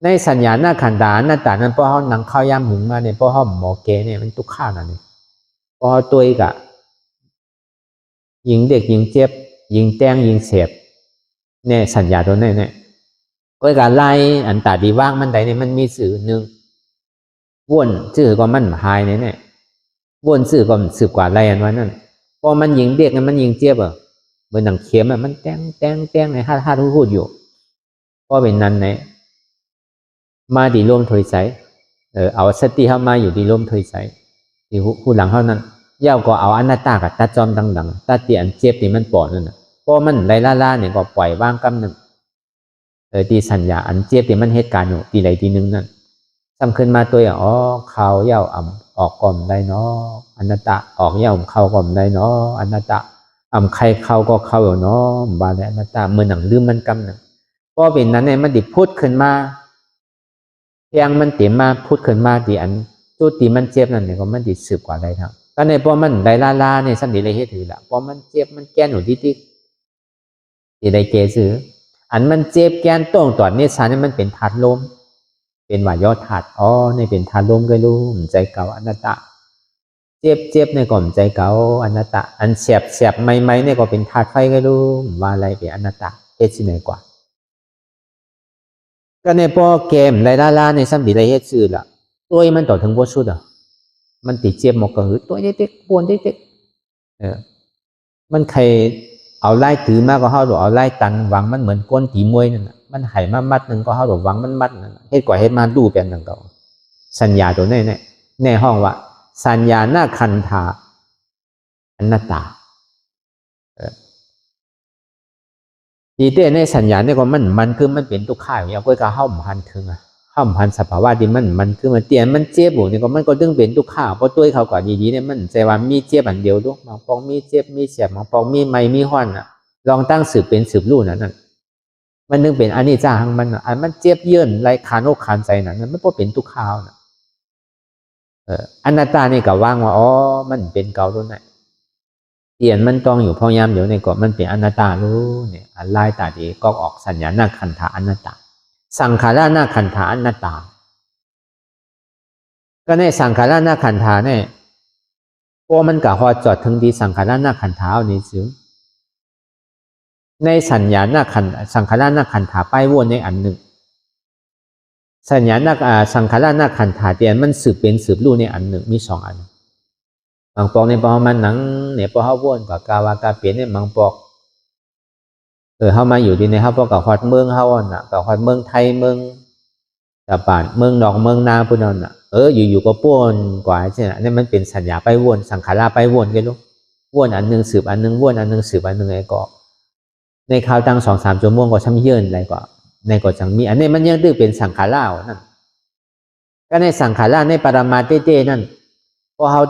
ในสัญญาหน้าขันธาหน้าตานั้นเพราะเขาหนังเข้าย่ำหึงมาเนี่ยเพราะเขาหมอเกเนี่ยมันทุกข้านั่นเองเพราะตัวอีกยิงเด็กยิงเจ็บยิงแต้งยิงเสียบเนี่ยสัญญาตัวนี้เนี่ยก็การไล่อันตาดีว่างมันใดเนี่ยมันมีสื่อหนึ่งวนสื่อก็มันหายเนี่ยวนสื่อก็สืบกว่าไรอันวันนั้นพอมันยิงเด็กมันยิงเจ็บเหมือนหนังเข็มมันแต้งในห้าพูดอยู่ก็เป็นนั้นเนี่ยมาดีร่มถอยใสเอาสติเข้ามาอยู่ดีร่มถอยใสที่ผู้หลังเท่านั้นย่าก็เอาอนัตตากับตัดจอมดังตัดเตียนเจ็บที่มันปอดนั่นเพราะมันไล่ล่าเนี่ยก็ปล่อยว่างกำหนึ่งตีสัญญาอันเจ็บที่มันเหตุการณ์อยู่ตีไหนตีหนึ่งนั่นสำคัญมาตัวเขาเย่าออกก่อมได้เนาะอนัตตาออกเย่าเข้าก่อมได้เนาะอนัตตาใครเข้าก็เข้าเนาะบาเลยอนัตตาเมื่อหนังลืมมันกำหนึ่งเพราะเป็นนั้นเนี่ยมันดิพูดขึ้นมาเพียงมันเต็มมาพูดขึ้นมาดีอันจุดที่มันเจ็บนั่นเนี่ยก็มันดิสืบกว่าได้ทั้งก็ในพอมันได้ล่าเนี่ยสันติเลยเหตุถือละพอมันเจ็บมันแก้นหนูที่ที่ได้เกซื้ออันมันเจ็บแก้นต้งตอดเนี่ยสารนี่มันเป็นธาตุลมเป็นว่ายอดธาตุนี่เป็นธาตุลมก็รู้ใจเก่าอนัตตาเจ็บในก่อนใจเก่าอนัตตาอันเสียบไม่เนี่ยก็เป็นธาตุไฟก็รู้ว่าอะไรเป็นอนัตตาเฮ็ดที่ไหนกว่าก็ในพอเกมไรล่าในสัมผัสไรเฮ็ดซื่อละตัวมันต่อถึงบ่สุดมันติดเจ็บหมกกระหือตัวเด็กๆปวนเด็กๆมันใครเอาไล่ถือมากก็เฮาดอกเอาไล่ตันวางมันเหมือนก้นตีมวยนั่นน่ะมันไห้มามัดนึงก็เฮาดอกวางมันมัดนั่นเฮ็ดกว่าเฮ็ดมาดูเป็นดังเก่าสัญญาตัวนี้เนี่ยในห้องว่าสัญญาหน้าขันธาอนัตตาดีเต้ในสัญญาเนี่ยก็มันคือมันเป็นทุกข์ข้าวอย่างก็ก็เฮาพันถึงห้ามพันสภาวะที่มันคือมันเตียนมันเจ็บอยู่นี่ก็มันก็ดึงเป็นทุกข้าวเพราะตัวเขาก่อนดีๆเนี่ยมันใจว่ามีเจ็บอันเดียวด้วยบางปองมีเจ็บมีเสียบบางปองมีไม่มีห้อนลองตั้งสืบเป็นสืบรู้นั่นมันนึงเป็นอนิจจาของมันอันมันเจ็บเยื่นไรคานอกคานใจนั่นมันก็เป็นทุกข้าวอนัตตานี่ก็ว่างว่ามันเป็นเก่าตัวไหนเตียนมันต้องอยู่พอยามเดี๋ยวในก็มันเป็นอนัตตารู้เนี่ยอันไล่ตาดีก็ออกสัญญาณขันธาอนัตตาสังขารนาขันธาอนัตตา ก็ในสังขารนาขันธาเนี่ยพอมันกับพอจอดถึงที่สังขารนาขันธาเอานี้ซึ่งในสัญญานาขันสังขารนาขันธาไปวนในอันหนึ่งสัญญานาสังขารนาขันธาเตียนมันสืบเป็นสืบรู้ในอันหนึ่งมีสองอันบางปอกในปอมันหนังเนี่ยพอเขาวนกับกาวากาเปลี่ยนในบางปอกเขามาอยู่ดีในเขาพอกับฮอดเมืองเขาน่ะกับฮอดเมืองไทยเมืองตะปานเมืองนอกเมืองนาพุ่นน่ะอยู่ๆก็ป้วนกว่าใช่ไหมนี่มันเป็นสัญญาไปวนสังขารไปวนกันลูกวนอันหนึ่งสืบอันหนึ่งวนอันหนึ่งสืบอันหนึ่งไอ้ก็ในข่าวตั้ง2-3 ชั่วโมงก็ช้ำเยินอะไรก็ในก็จังมีอันนี้มันยังดื้อเป็นสังขารนั่นก็ในสังขารในปรมาเต้นั่นพอเขา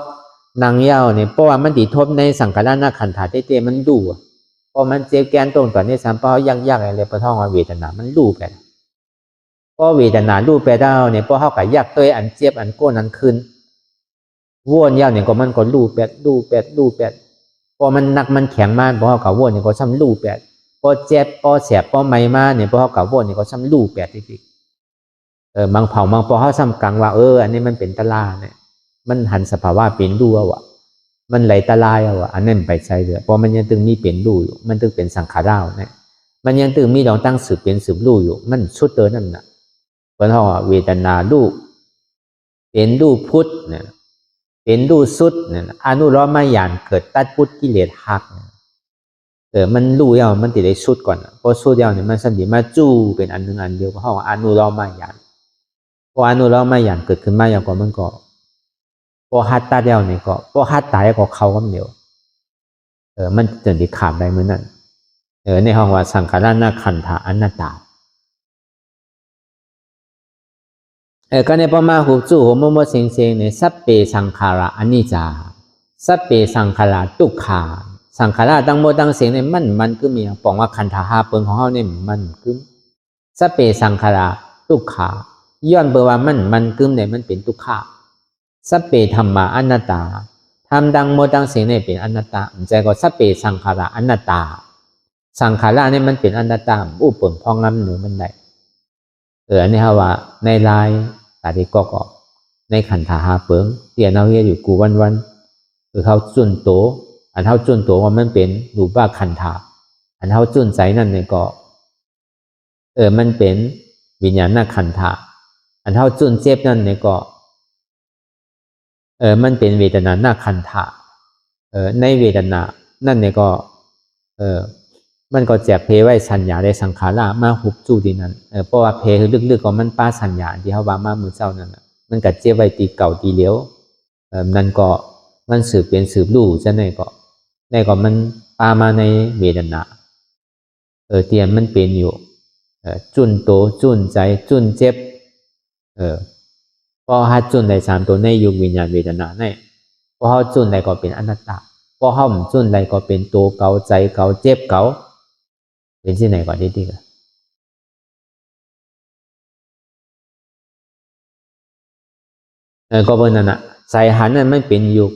นางเย้าเนี่ยเพราะว่ามันติดทบในสังขารนาขันธาเต้มันดูพอมันเจ็บแกนตรงก่อนนี่สามเพราะยากอะไรเพราะท้องเวทนามันดูไปพอเวทนาดูไปได้เนี่ยพอเขากับยากตัวอันเจ็บอันโก้นอันคืนวนยาวเนี่ยก็มันก็ดูแปดพอมันหนักมันแข็งมากพอเขากับวนเนี่ยก็ซ้ำดูแปดพอเจ็บพอแสบพอไม่มาเนี่ยพอเขากับวนเนี่ยก็ซ้ำดูแปดอีกบางเผ่าบางพอเขาซ้ำกลางว่าอันนี้มันเป็นตลาเนี่ยมันหันสภาวะเป็นดูว่ะมันไหลตะลายว่ะอันนั้นไปใช่เลยเพราะมันยังตึงมีเป็นดูอยู่มันตึงเป็นสังขารเนี่ยมันยังตึงมีดองตั้งสืบเป็นสืบรู้อยู่มันชุดเตอนั่นน่ะเพราะว่าเวทนาดูเป็นดูพุทธเนี่ยเป็นดูสุดเนี่ยอนุโลมญาณเกิดตัดพุทธกิเลสหักมันรู้ยาวมันติดได้ชุดก่อนพอชุดยาวเนี่ยมันสันติมาจู้เป็นอันหนึ่งอันเดียวเพราะว่าอนุโลมญาณพออนุโลมญาณเกิดขึ้นมาอย่างก่อนมันก็พอฮัตตาเดียวเนี่ยก็พอฮัตตายก็เข้ากันเดียวมันจะติดขาดได้เหมือนนั้นในห้องว่าสังขารนาขันธาอนัตตาก็ในประมาหูจู่หัวโมเสียงเนี่ยสัพเพสังขาระอนิจจาสัพเพสังขาระทุกขาสังขารตั้งโมตั้งเสียงเนี่ยมันก็มีบอกว่าขันธาเปิงของเขาเนี่ยมันกึมสัพเพสังขาระทุกขาย้อนเบอร์ว่ามันกึมเนี่ยมันเป็นทุกขาสัพเพธรรมะอนัตตาทำดังโมดังเสียงเนี่ยเป็นอนัตตาใจก็สัพเพสังขาระอนัตตาสังขารเนี่ยมันเป็นอนัตตาอุปผลพองงำหนูมันได้อันนี้ว่าในลายตาดีก็ในขันธาเปิงเตียนเอาเฮียอยู่กูวันเขาจุนโตอันเท่าจุนโตว่ามันเป็นรูปะขันธาอันเท่าจุนใจนั่นเนี่ยก็มันเป็นวิญญาณขันธาอันเท่าจุนเจ็บนั่นเนี่ยก็มันเป็นเวทนาหน้าขันธะในเวทนานั่นเนี่ยก็มันก็แจกเพไว้สัญญาได้สังขารมาหุบจู่ดีนั้นเพราะว่าเพคือลึกๆของมันป้าสัญญาที่เขาว่ามามือเจ้านั่นมันก็เจ็บไว้ตีเก่าตีเลี้ยวนั่นก็มันสืบเป็นสืบลู่จะไหนก็มันป้ามาในเวทนาเตียนมันเป็นอยู่จุนโตจุนใจจุนเจ็บพอฮัดจุนได้3ตัวในยุควิญญาณเวทนาเนี่ยพอเขาจุนได้ก็เป็นอนัตตาพอเขาจุนได้ก็เป็นตัวเก่าใจเก่าเจ็บเก่าเป็นที่ไหนก่อนดีๆก็เป็นนั่นน่ะใจหันนั้นมันเป็นยุค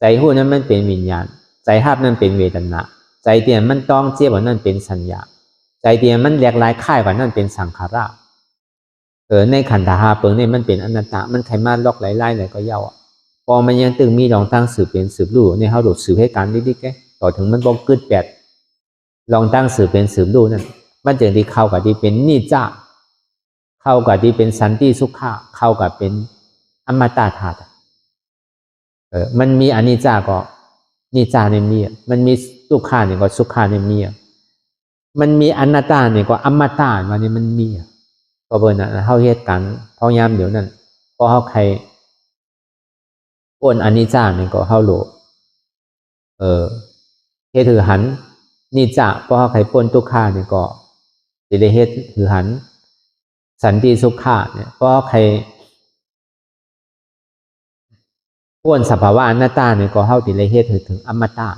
ใจหู้นั้นมันเป็นวิญญาณใจหับนั้นเป็นเวทนาใจเตียนมันต้องเจ็บกว่านั้นเป็นสัญญาใจเตียนมันแหลกลายค่ายกว่านั้นเป็นสังขารในขันธาเปิงเนี่ยมันเป็นอนัตตามันไขมันล็อกไล่ไหนก็เย้าพอมันยังตึงมีดองตั้งสืบเป็นสืบรู้เนี่ยเขาหลุดสืบให้การดิ๊กๆต่อถึงมันบอกกึดแปดลองตั้งสืบเป็นสืบรู้นั่นมันจึงที่เข้ากับที่เป็นนิจจาเข้ากับที่เป็นสันติสุขะเข้ากับเป็นอมตะธาตุมันมีอนิจจาก็นิจจาเนี่ยมีมันมีสุขะเนี่ยก็สุขะเนี่ยมีมันมีอนัตตาเนี่ยก็อมตะวันนี้มันมีก็เบอร์นั้นเขาเหตุการณ์พอยามเดี๋ยวนั้นพอเขาใครอ้วนอนิจจาเนี่ยก็เขาโหลเหตุถือหันนิจจาพอเขาใครป้นทุกข้าเนี่ยก็จะได้เหตุถือหันสันติสุขะเนี่ยพอเขาใครอ้วนสภาวะอนัตตาเนี่ยก็เขาจะได้เหตุถึงอมตะ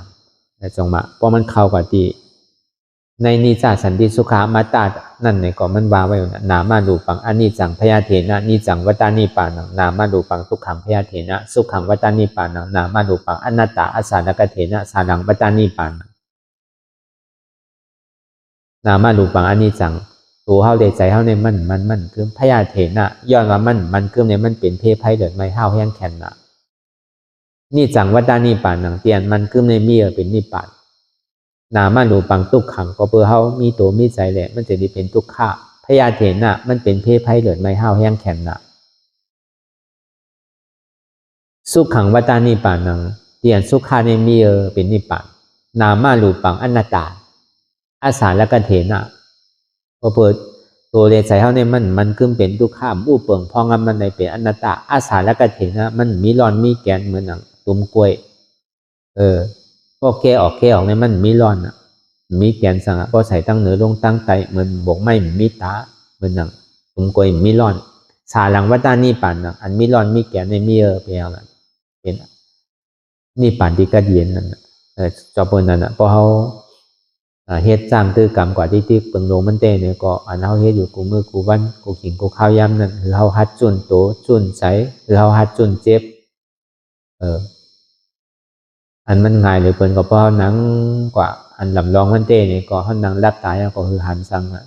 แต่จงมาเพราะมันเข้ากับที่ในนิจจาสันติสุขะอมตะนั่นเนี่ยก็มันวาไว้นามาดูปังอนิจจังพยาเถนะนิจังวัตานิปานังนามาดูปังทุกขังพยาเถนะสุขังวัตานิปานังนามาดูปังอนัตตาอสานกเถนะสานังวัตานิปานังนามาดูปังอนิจจัง ตัวเฮาได้ใจเฮาในมันคือพยาเถนะย้อนว่ามันคือในมันเป็นเพศภัยเดือดไม่เฮาแห้งแข็งน่ะนี่จังวัฏฏานิปานหนังเตียนมันคือในมีเป็นนิปานนามารูปังทุกขังก็เพื่อเฮามีตัวมีใจแหละมันจะได้เป็นทุกขะพยาเถนะมันเป็นเพศภัยเดือดไม่เฮาแห้งแข็งน่ะสุขขังวัฏฏานิปานหนังเตียนสุขาในมีเป็นนิปานนามารูปังอนัตตาอาสาและกเถนะพอเปิดตัวเลใจเฮาเนี่ยมันคือเป็นทุกขะผู้เปิงพองมันในเป็นอนัตตาอาสาและกเถนะมันมีร้อนมีแกนเหมือนหนังตุ้มกล้วยพอแกออกเนี่ยมันมีร้อนอ่ะมีแกนสังพอใส่ตั้งเหนือลงตั้งไตเหมือนบกไม้มีตาเหมือนหนังตุ้มกล้วยมีร้อนสาหลังวัฏฏานิปานหนังอันมีร้อนมีแกนในมีเป็นอย่างนั้นเป็นนี่ปานที่กระเดียนนั่นจอเปิ้นนั่นน่ะพอเฮาเฮ็ดสร้างตื้อกรรมกว่าที่เปิงลงมันเตเนี่ยก็อันเฮาเฮ็ดอยู่กูมือกูวันกูขิงกูข้าวยามนั่นคือเฮาหัดจุนโตจุนใสคือเฮาหัดจุนเจ็บอันมันง่ายหรือเปิ้นก็พอหนังกว่าอันลำลองมันเตเนี่ยก็เฮานั่งรับตายก็คือหันสั่งอ่ะ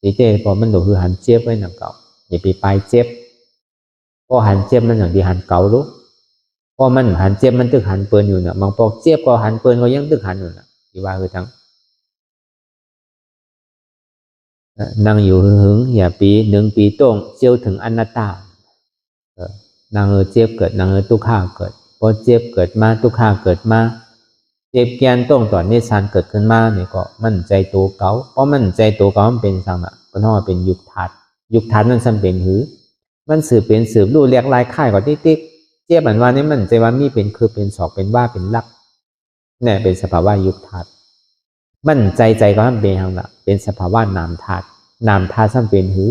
ที่เตพอมันก็คือหันเจ็บไว้นั่นเก่าอย่าไปปลายเจ็บพอหันเจ็บมันอย่างที่หันเก่าลูกพอมันหันเจ็บมันตึกหันเปิ้นอยู่น่ะบางพอเจ็บก็หันเปิ้นก็ยังตึกหันอยู่น่ะที่ว่าคือทั้งนั่งอยู่หึงอย่าปี1 ปีต้องเจียวถึงอนัตตานางเจ็บเกิดนางทุกข้าเกิดพอเจ็บเกิดมาทุกข้าเกิดมาเจ็บแกนต้องต่อเนสานเกิดขึ้นมาเนี่ยก็มั่นใจตัวเก่าเพราะมั่นใจตัวเก่ามันเป็นสังอะก็ต้องเป็นยุคทัดนั่นสัมเป็นหือมันสืบเป็นสืบรู้เรียกลายค่ายกว่าติ๊กเจ็บเหมือนว่านี่มันใจว่ามีเป็นคือเป็นศอกเป็นว่าเป็นลักเนี่ยเป็นสภาวะยุคทัดมั่นใจก็มันเป็นทางละเป็นสภาวะนามธาตุสัมเป็นหือ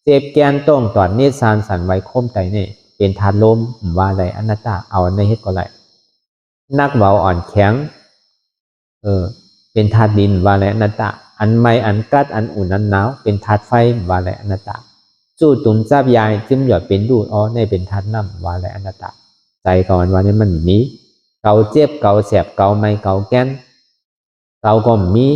เจ็บแกนต้องต่อเนสานสันไว้คมใจเนี่ยเป็นธาตุลมว่าอะไรอนัตตาเอาในเฮ็ดก็ไรนักเบาอ่อนแข็งเป็นธาตุดินว่าอะไรอนัตตาอันไม่อันกัดอันอุ่นอันหนาวเป็นธาตุไฟว่าอะไรอนัตตาจู่ตุนจับยายจึงหยอดเป็นดูดในเป็นธาตุน้ำว่าอะไรอนัตตาใจก่อนว่านี้มันมีเกาเจ็บเกาแสบเกาไม่เกาแก้นเกาก็มี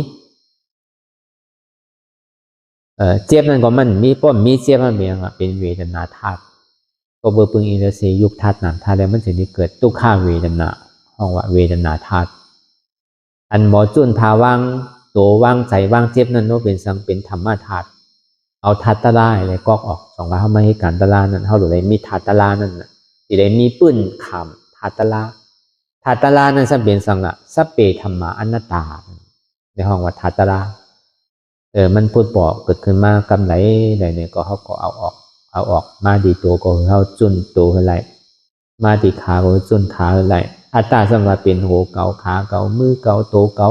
เจ็บนั่นก็มันมีป้อมมีเจ็บมันเป็นเวทนาธาตุก็เบอร์ปึงอินทรีย์ยุคธาตุนามธาตุแล้วมันจะมีเกิดทุกข้าเวทนาห้องว่าเวทนาธาตุอันหมอจุนพาว่างตัวว่างใจว่างเจ็บนั่นโน้เป็นสังเป็นธรรมธาตุเอาธาตุตะลาอะไรก็ออก2 ว่าเขาไม่ให้การตะลานั่นเขาหรืออะไรมีธาตุตะลานั่นน่ะที่ได้มีปื้นขำธาตุตะลานั่นสัมเป็นสังละสัพเพธรรมะอนัตตาในห้องว่าธาตุตะลามันพูดบอกเกิดขึ้นมากำไรใดเนี่ยก็เขาก็เอาออกมาดีตัวก็เขาจุนตัวอะไรมาดีขาก็จุนขาอะไรอัตตาสัมมาเป็นโหเกาขาเกามือเกาโตเกา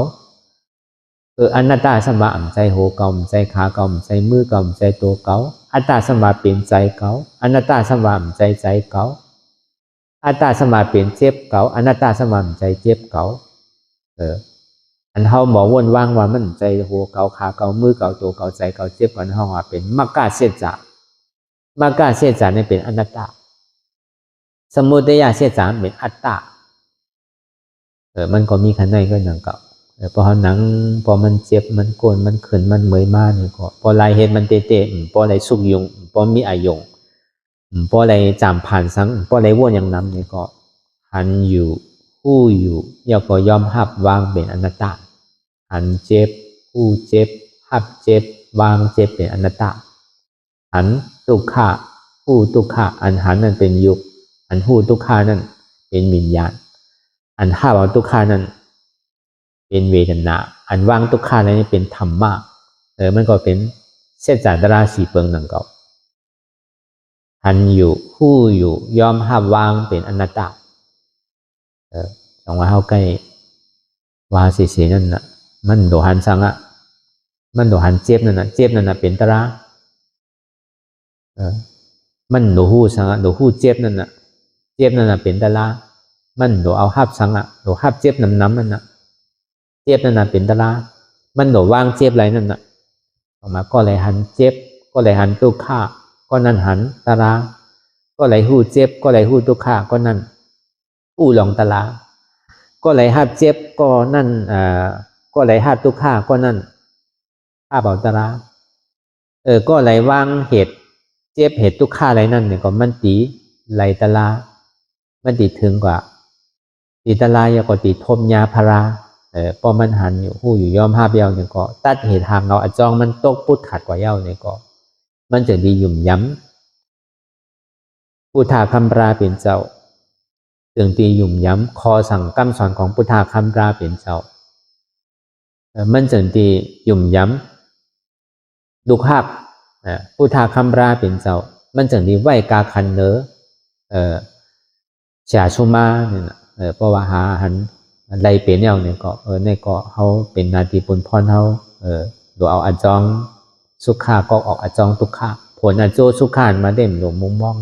อนัตตาสัมมาใจโหเกาใจขาเกาใจมือเกาใจโตเกาอัตตาสัมมาเป็นใจเกาอนัตตาสัมมาใจเกาอัตตาสัมมาเป็นเจ็บเกาอนัตตาสัมมาใจเจ็บเกาอันเฮาหมอวนว่างว่ามันใจโหเกาขาเกามือเกาโตเกาใจเกาเจ็บกันเฮาว่าเป็นมรรคเสจนี่เป็นอนัตตาสมุทัยเสจเป็นอัตตามันก็มีขันในก็หนังเก่าพอหนังพอมันเจ็บมันโกนมันขืนมันเมยมาเนี่ยก็พอลายเห็นมันเตะพอลายสุกยุงพอมีอายงพอลายจามผ่านสังพอลายว่นอย่างน้ำเนี่ยก็หันอยู่ผู้อยู่อย่าก็ยอมหับวางเป็นอนัตตาหันเจ็บผู้เจ็บหับเจ็บวางเจ็บเป็นอนัตตาหันทุกขาผู้ทุกขาอันหันนั่นเป็นยุคอันผู้ทุกขานั่นเป็นวิญญาณอันห้าเอาทุกขานั่นเป็นเวทนาอันวางทุกขานั่นเป็นธรรมะมันก็เป็นเสจาตราสีเปิงหนังเก่าหันอยู่ผู้อยู่ยอมห้าวางเป็นอนัตตา2 ว่าเข้าใกล้วาสีนั่นน่ะมันโดหันสังอะมันโดหันเจ็บนั่นน่ะเป็นตรามันโดหูสังอะโดหูเจ็บนั่นน่ะเป็นตรามันโดเอาหับสังอะโดหับเจ็บน้ำนั่นน่ะเจ็บนั่นน่ะเป็นตรามันโดวางเจ็บไรนั่นน่ะออกมาก็เลยหันเจ็บก็เลยหันทุกข้าก็นั่นหันตราก็เลยหูเจ็บก็เลยหูทุกข้าก็นั่นหูหลงตราก็เลยหับเจ็บก็นั่นก็เลยหับทุกข้าก็นั่นหับเอาตรา ก็ไหลว่างเหตุเจ็บเหตุทุกข้าอะไรนั่นเนี่ยก็มันตีไหลตะลามันตีถึงกว่าตีตะลายก็ตีทมยาพาราพอมันหันอยู่หู้อยู่ย่อมภาพเย้าเนี่ยก็ตัดเหตุทางเราอจองมันตกพุทขัดกว่าเย้าเนี่ยก็มันจะดีหยุ่มย้ำพุทธาคำราเป็นเจ้าถึงตีหยุ่มย้ำคอสั่งกำสอนของพุทธาคำราเป็นเจ้ามันจึงตีหยุ่มย้ำดุคักพุทธาคำราเป็นเจ้ามันจึงดีไหวกาคันเนเฉาชุมาเนี่ยเพราะว่าหาหันไรเป็นเเนี่ยก็ในก็เขาเป็นนาทีปุนพรเขาดูเอาอจองสุขาก็ออกอจองทุกขาผลอโจสุขานมาเด่มหลวงมุมมอง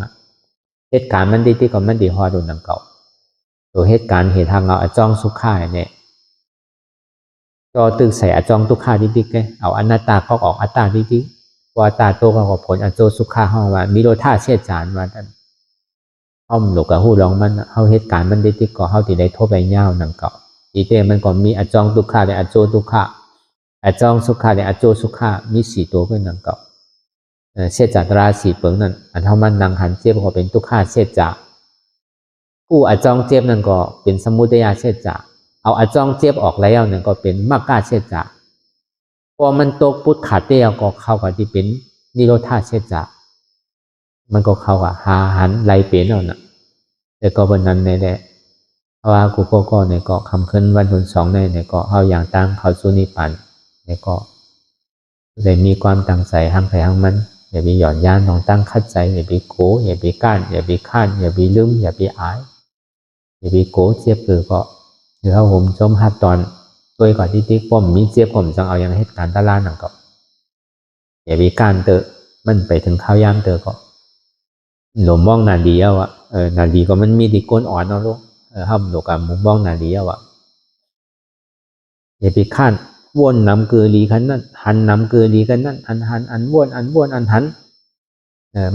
เหตุการณ์มันดีที่ก็มันดีฮอดูนังเก่าตัวเหตุการณ์เหตุทางเอาอจองสุขาเนี่ยก็ตึกใส่อจองทุกขาดิ๊กๆไงเอาอนัตตาก็ออกอัตตาดิ๊กๆว่าตาโตก็ผลอโจสุขาห้องว่ามิโรธาเชี่ยจานว่าท่านห้อมหลกกับหูร้องมันเขาเหตุการณ์มันดีที่ก็เขาที่ได้ทบไปเงาหนังเก่าอีเตมันก็มีอจองทุกขาและอโจทุกขาอจองสุขาและอโจสุขามี4ตัวเป็นหนังเก่าเชี่ยจัตรา4เปิงนั่นอันเท่ามันนางหันเจ็บก็เป็นทุกขาเชี่ยจ่าผู้อจองเจ็บนั่นก็เป็นสมุทัยเชี่ยจ่าเอาอจองเจ็บออกแล้วนั่นก็เป็นมรรคเชี่ยจ่าพอมันตกพุทธขาเตี้ยก็เข้ากับที่เป็นนิโรธาเชี่ยจ่ามันก็เข้ากับหาหันไหลเปลี่ยนเอาน่ะแต่ก็วันนั้นในแหละเพราะว่ากูก็ในเกาะคำขึ้นวันที่2ในเกาะเอาอย่างตั้งเขาสุนิปันในเกาะเลยมีความตั้งใจห้างไปห้างมันอย่าไปหย่อนย่านน้องตั้งคัดใจอย่าไปโกอย่าไปก้านอย่าไปข้านอย่าไปลืมอย่าไปอายอย่าไปโกเจ็บหรือก็หรือเขาผมจมหัดตอนตัวก่อนที่ติ๊กผมมีเจ็บผมจังเอาอย่างเหตุการณ์ตะลาหนังก็อย่าไปก้านเตอะมันไปถึงข้าวยามเตอะก็หลวมมองนาดีเอานาดีก็มันมีดีก้นอ่อนเนาะลูกห้ามหลวกับมุมมองนาดีเอาอย่าไปข้านวนน้ำเกลือลีกันนั่นหันน้ำเกลือลีกันนั่นอันวนอันหัน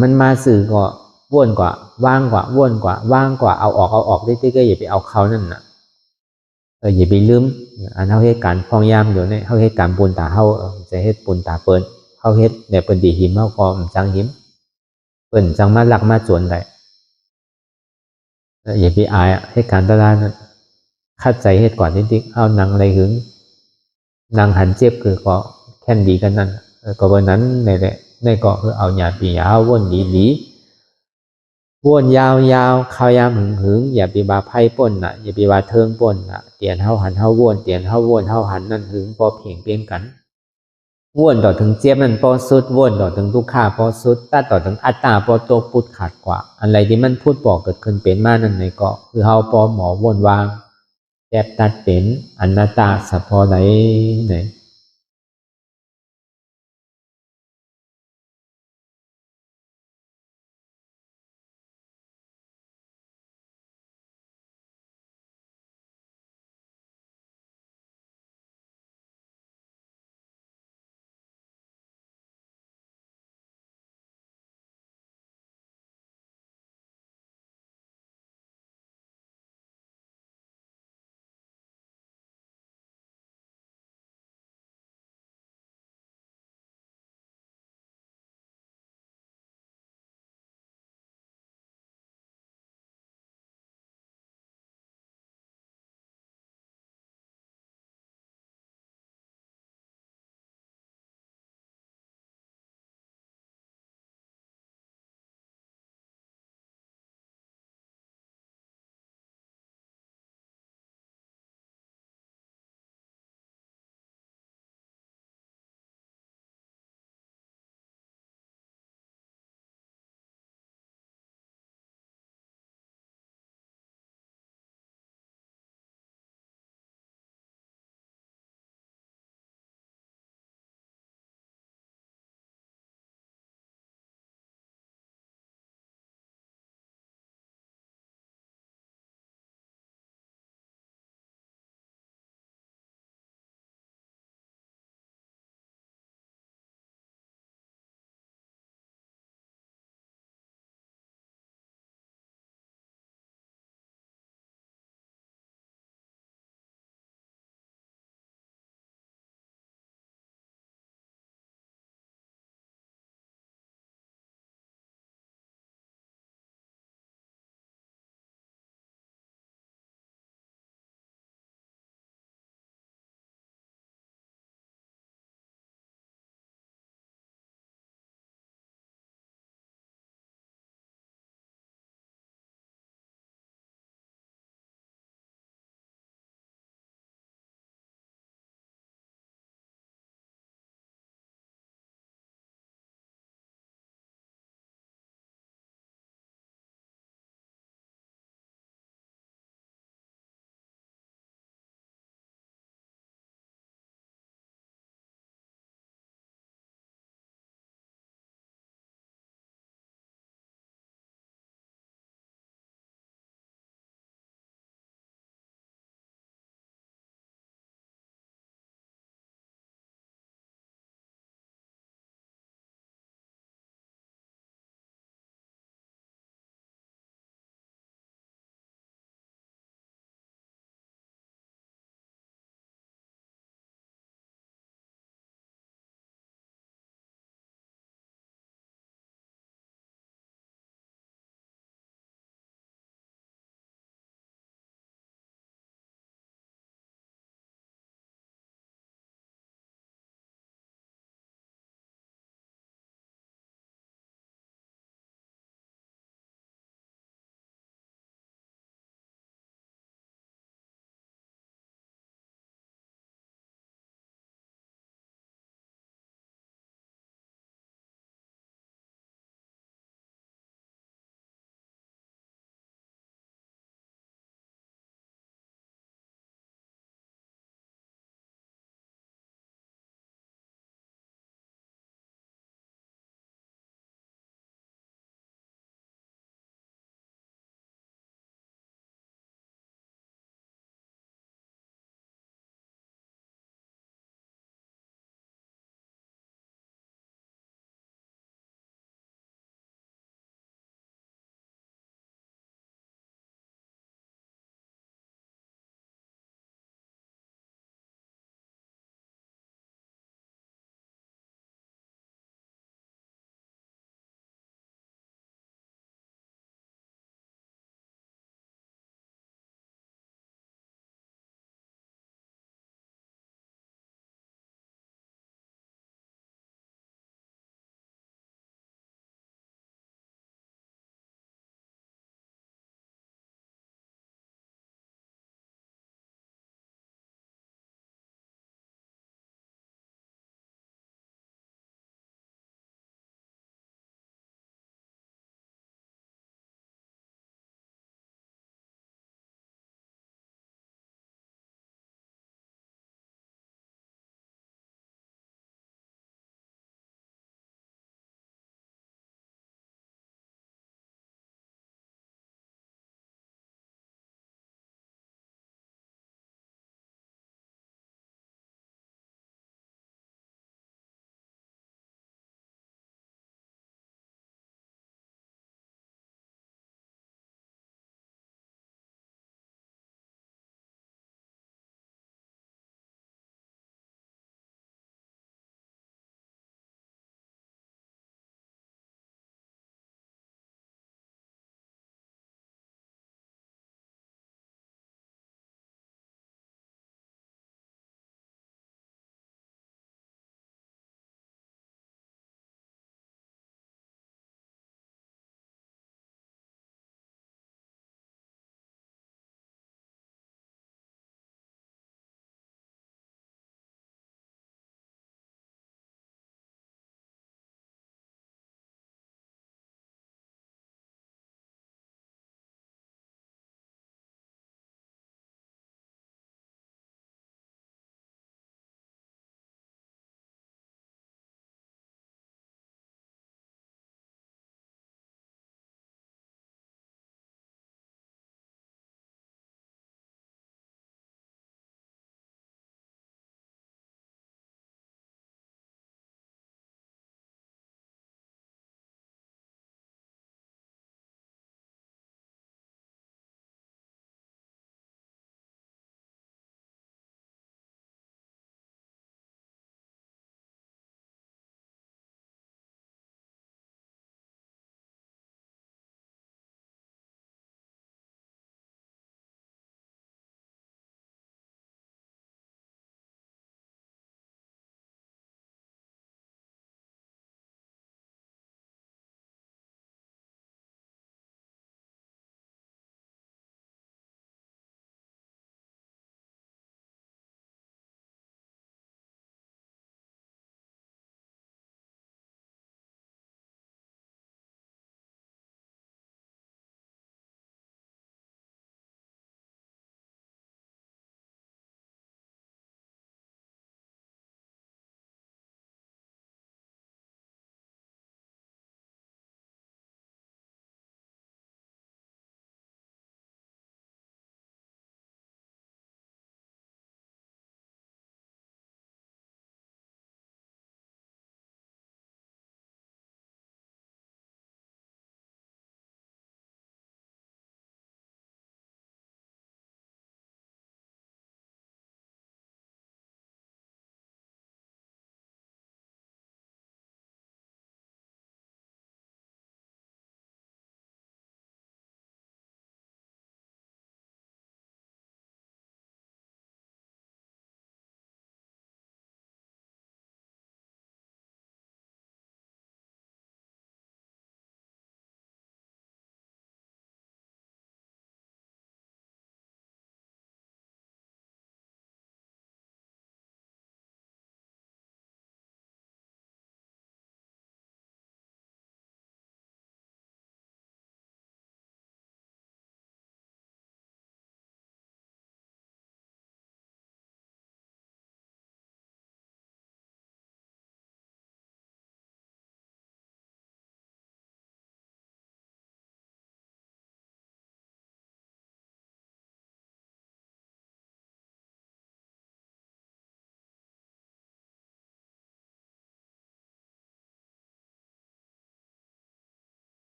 มันมาสื่อก็วนกว่าว่างกว่าวนกว่าว่างกว่าเอาออกได้ก็อย่าไปเอาเขานั่นน่ะอย่าไปลืมอันเท่าเหตุการณ์พองยามอยู่เนี่ยเท่าเหตุการณ์ปูนตาเท่าจะเหตุปูนตาเปิ้นเท่าเหตุเนี่ยเป็นดีหิมเท่าก็จังหิมเปิ้นจังมาหลักมาจวนได้อย่าไปอายเหตุการณ์ตลาดนั้นคัดใจเหตุก่อนนิดๆเอานางอะไรหึงนางหันเจ็บคือก็แค่นดีกันนั่นก็วันนั้นในแหละในก็คือเอาหยาปียาววนดีวนยาวข้าวยามหึงอย่าไปบาไพ่ป่นน่ะอย่าไปบาเทิงป่นน่ะเตียนเฮาหันเฮาวนเตียนเฮาวนเฮาหันนั่นหึงพอเพียงเพียงกันวนต่อถึงเจ็บนั่นพอสุดวนต่อถึงทุกขาพอสุดตัดต่อถึงอัตตาพอตัวพุทธขาดกว่าอะไรที่มันพูดบอกเกิดขึ้นเป็นมานั่นในก็คือเฮาพอหมอวนวางแยบตัดเป็นอนัตตาสัพพอไหน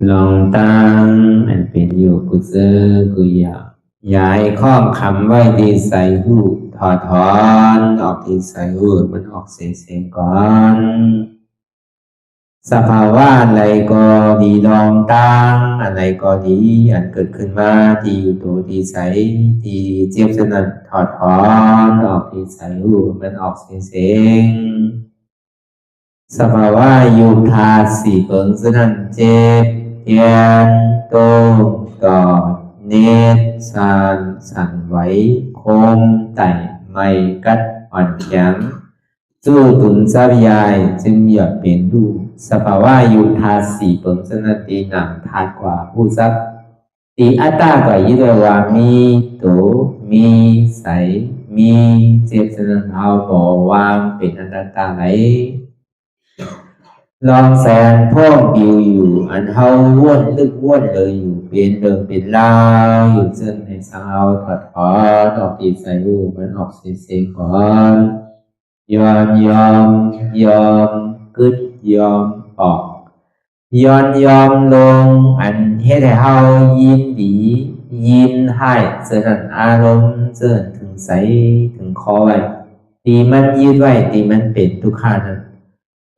ลองตั้งอันเป็นอยู่กุเซอกุยาย้ายข้องคำไว้ที่ใส่หูถอดถอนออกที่ใส่หูมันออกเสียงก่อนสภาวะอะไรก็ดีลองตั้งอะไรก็ดีอันเกิดขึ้นมาที่อยู่ตัวที่ใส่ที่เจ็บสนั่นถอดถอนออกที่ใส่หูมันออกเสียงสภาวะยุทธาสีเปิงสนั่นเจ็บเทียนโตกอดเนตสั่นไหวโคมไต่ไม่กัดอ่อนแข็งสู้ตุนทรัพยายจึงอยากเป็นดูสภาวะยุทธาสีเปิงสนั่นตีหนังทานกว่าผู้ทรัพย์ตีอัตตากว่ายึดว่ามีโตมีใสมีเจ็บสนั่นเอาบ่วางเป็นอนัตตาไหลลองแสนพ่องบิวอยู่อันเฮาว่นลึกว่นเลยอยู่เป็นเดิมเป็นลาวอยู่ซึ่งในสังเอาถอดถอนออกตีใส่หูมันออกเสียงก่อนยอมกึดยอมออกยอมลงอันเฮ็ดให้เฮายินดียินให้เสื่อมอารมณ์เสื่อมถึงใสถึงคอไว้ตีมันยืดไว้ตีมันเป็นทุกขานั้น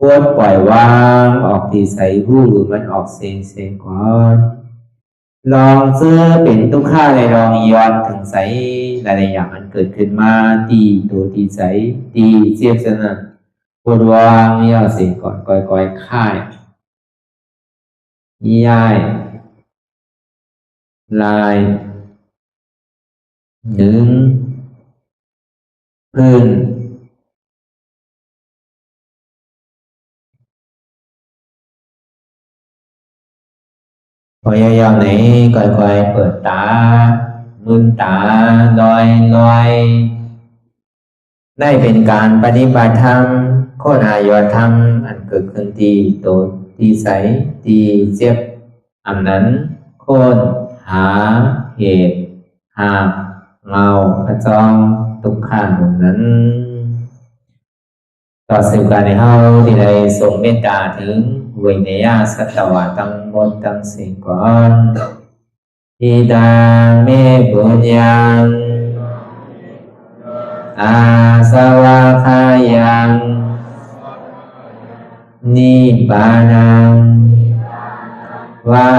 ควรปล่อยวางออกที่ใส่หูมันออกเสียงก่อนลองเสื้อเป็นทุกข้าเลยลองย้อนถึงใสหลายๆอย่างมันเกิดขึ้นมาตีตัวตีใสตีเจียบสนั่นควรวางย่อเสียงก่อนก่อยค่ายย้ายลายหนึ่งพื้นพยายามไหนก่อยเปิดตามืนตาลอยได้เป็นการปฏิบัติธรรมโคตรอายธรรมอันเกิดขึ้นที่โตที่ใสที่เจ็บอันนั้นโคนหาเหตุหาเงาพระจองทุกขันนั้นต่อสิ่งการในเฮาที่ได้ส่งเมตตาถึงวิเนยสัตวะตั้งหมดตั้งสิ่งก่อนอิดาเมบุญยังอาสวะคายังนิบานังวา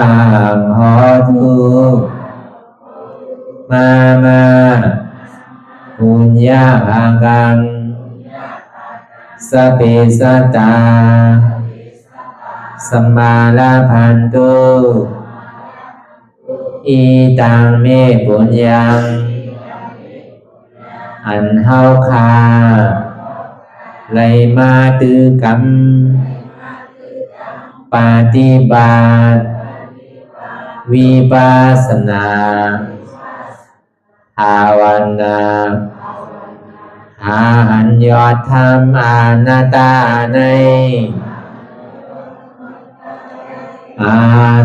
หอตุมาปุญญาภากังสเปสัตตาสัมมาลาภันตุอีตังเมปุญญังอันเฮาคาไลมาตือกรรมปฏิบัติวิปัสสนาภาวนาหาอันยอดธรรมอนัตตาในอา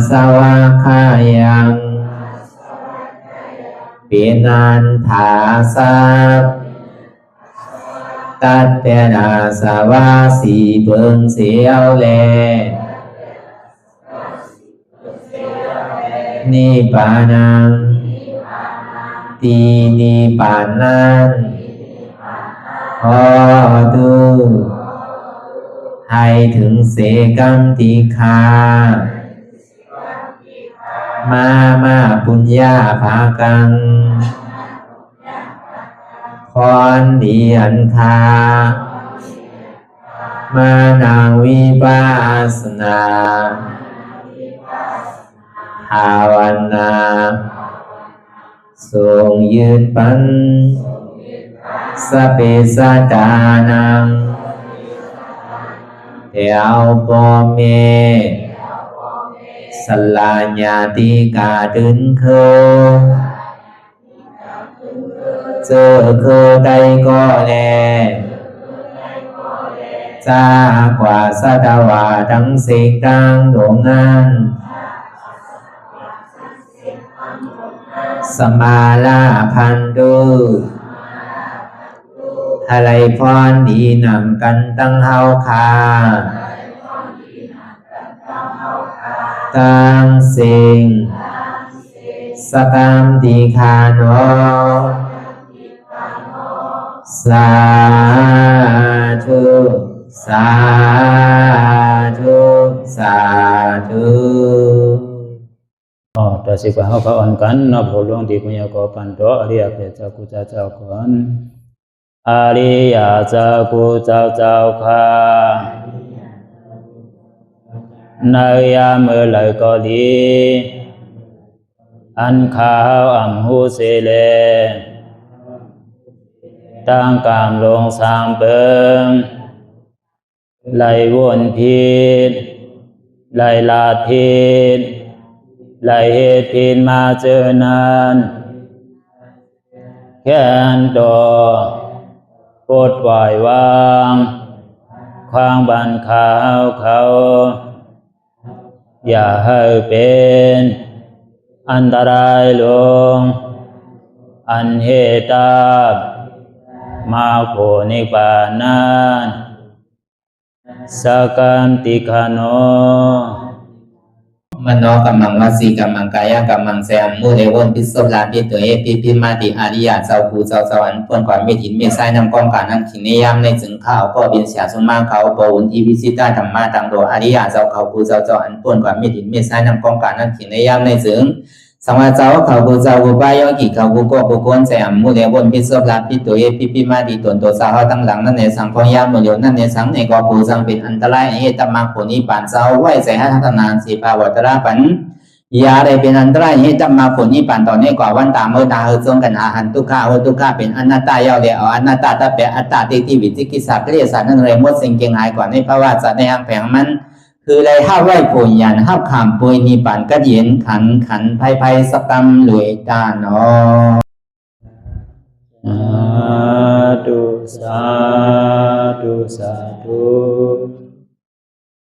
สวะคายังเป็นอันถาสัพตัดเปนาสวะสีเปิงเสียวแลนิพพานังตีนิพพานันขอดูให้ถึงเสกัมติคามาปุญญาภากังพรดีอันคามานังวิปัสสนาภาวนาทรงยืนปันสเปสัตตานังเอวปอเมสลาญาติกาดึงเคเจอเคได้ก็แลจากว่าสัตวาทั้งสิ่งดังดวงนั้นสมาลาพันตุอะไรพรดีนำกันตั้งเฮาคา ตังสิงสกัมติคาโนสาธุสาธุสาธุ ต่อสิกว่าเขาอ่อนกันนับหัวลงที่ปุญญาโกปันโตอริยเปเจ้ากูเจ้าก่อนอริยเจ้ากูเจ้าข้าในยามเมื่อไหร่ก็ดีอันข้าวอ่ำหูเสเลตั้งกามลงสามเปิงไหลวนพิษไหลลาดพิษไหลเหตุพิษมาเจอนานแค้นดอปดไหววางความบันขาวเขาอย่าให้เป็นอันตรายลงอันเหตุตามาโผนิปานันสกัมติคาโนมโนกัมมังวสีกัมมังกายกัมมังแสมมุเรวนพิศลาปิตัวเอพิมาติอาริยะเจ้าภูเจ้าสวรรค์พ้นความเมตินเมสายนำกองการนั่งขินนิยามในจึงข้าวก็บินเสียสมาเขาปวุนทีวิสิตาธรรมะตังโดอาริยะเจ้าเขาภูเจ้าสวรรค์พ้นความเมตินเมสายนำกองการนั่งขินนิยามในจึงสังวาเจ้าเขาภูเจ้าภูบายอกิเขาภูก็ภูก้นแสมมุเรวนพิศลาปิตัวเอพิมาติตนตัวสาวตั้งหลังนั่นในสังพยามโยนั่นในสังในกอภูสังเป็นอันตรายเหตุมรรคผลนิพพานเจ้าไหวใส่ให้ทัศนานสีภาวตระปันยาได้เป็นอันตรายให้จำมาผลนิพพานตอนนี้กว่าวันตามเมื่อตาเฮจงกันอาหันทุกข้าทุกข้าเป็นอนัตตาเยาวเดียวอนัตตาตาเปอัตตาติวิจิกิจสัพเพเรศานั่นเลยมดสิ่งเก่งหายกว่าในภาวะสัตว์ในอังแผงมันคือเลยห้าไหวผลยันห้าขามปุยนิพพานก็เย็นขันภัยสกรรมรวยตาเนาะสาธุสาธุ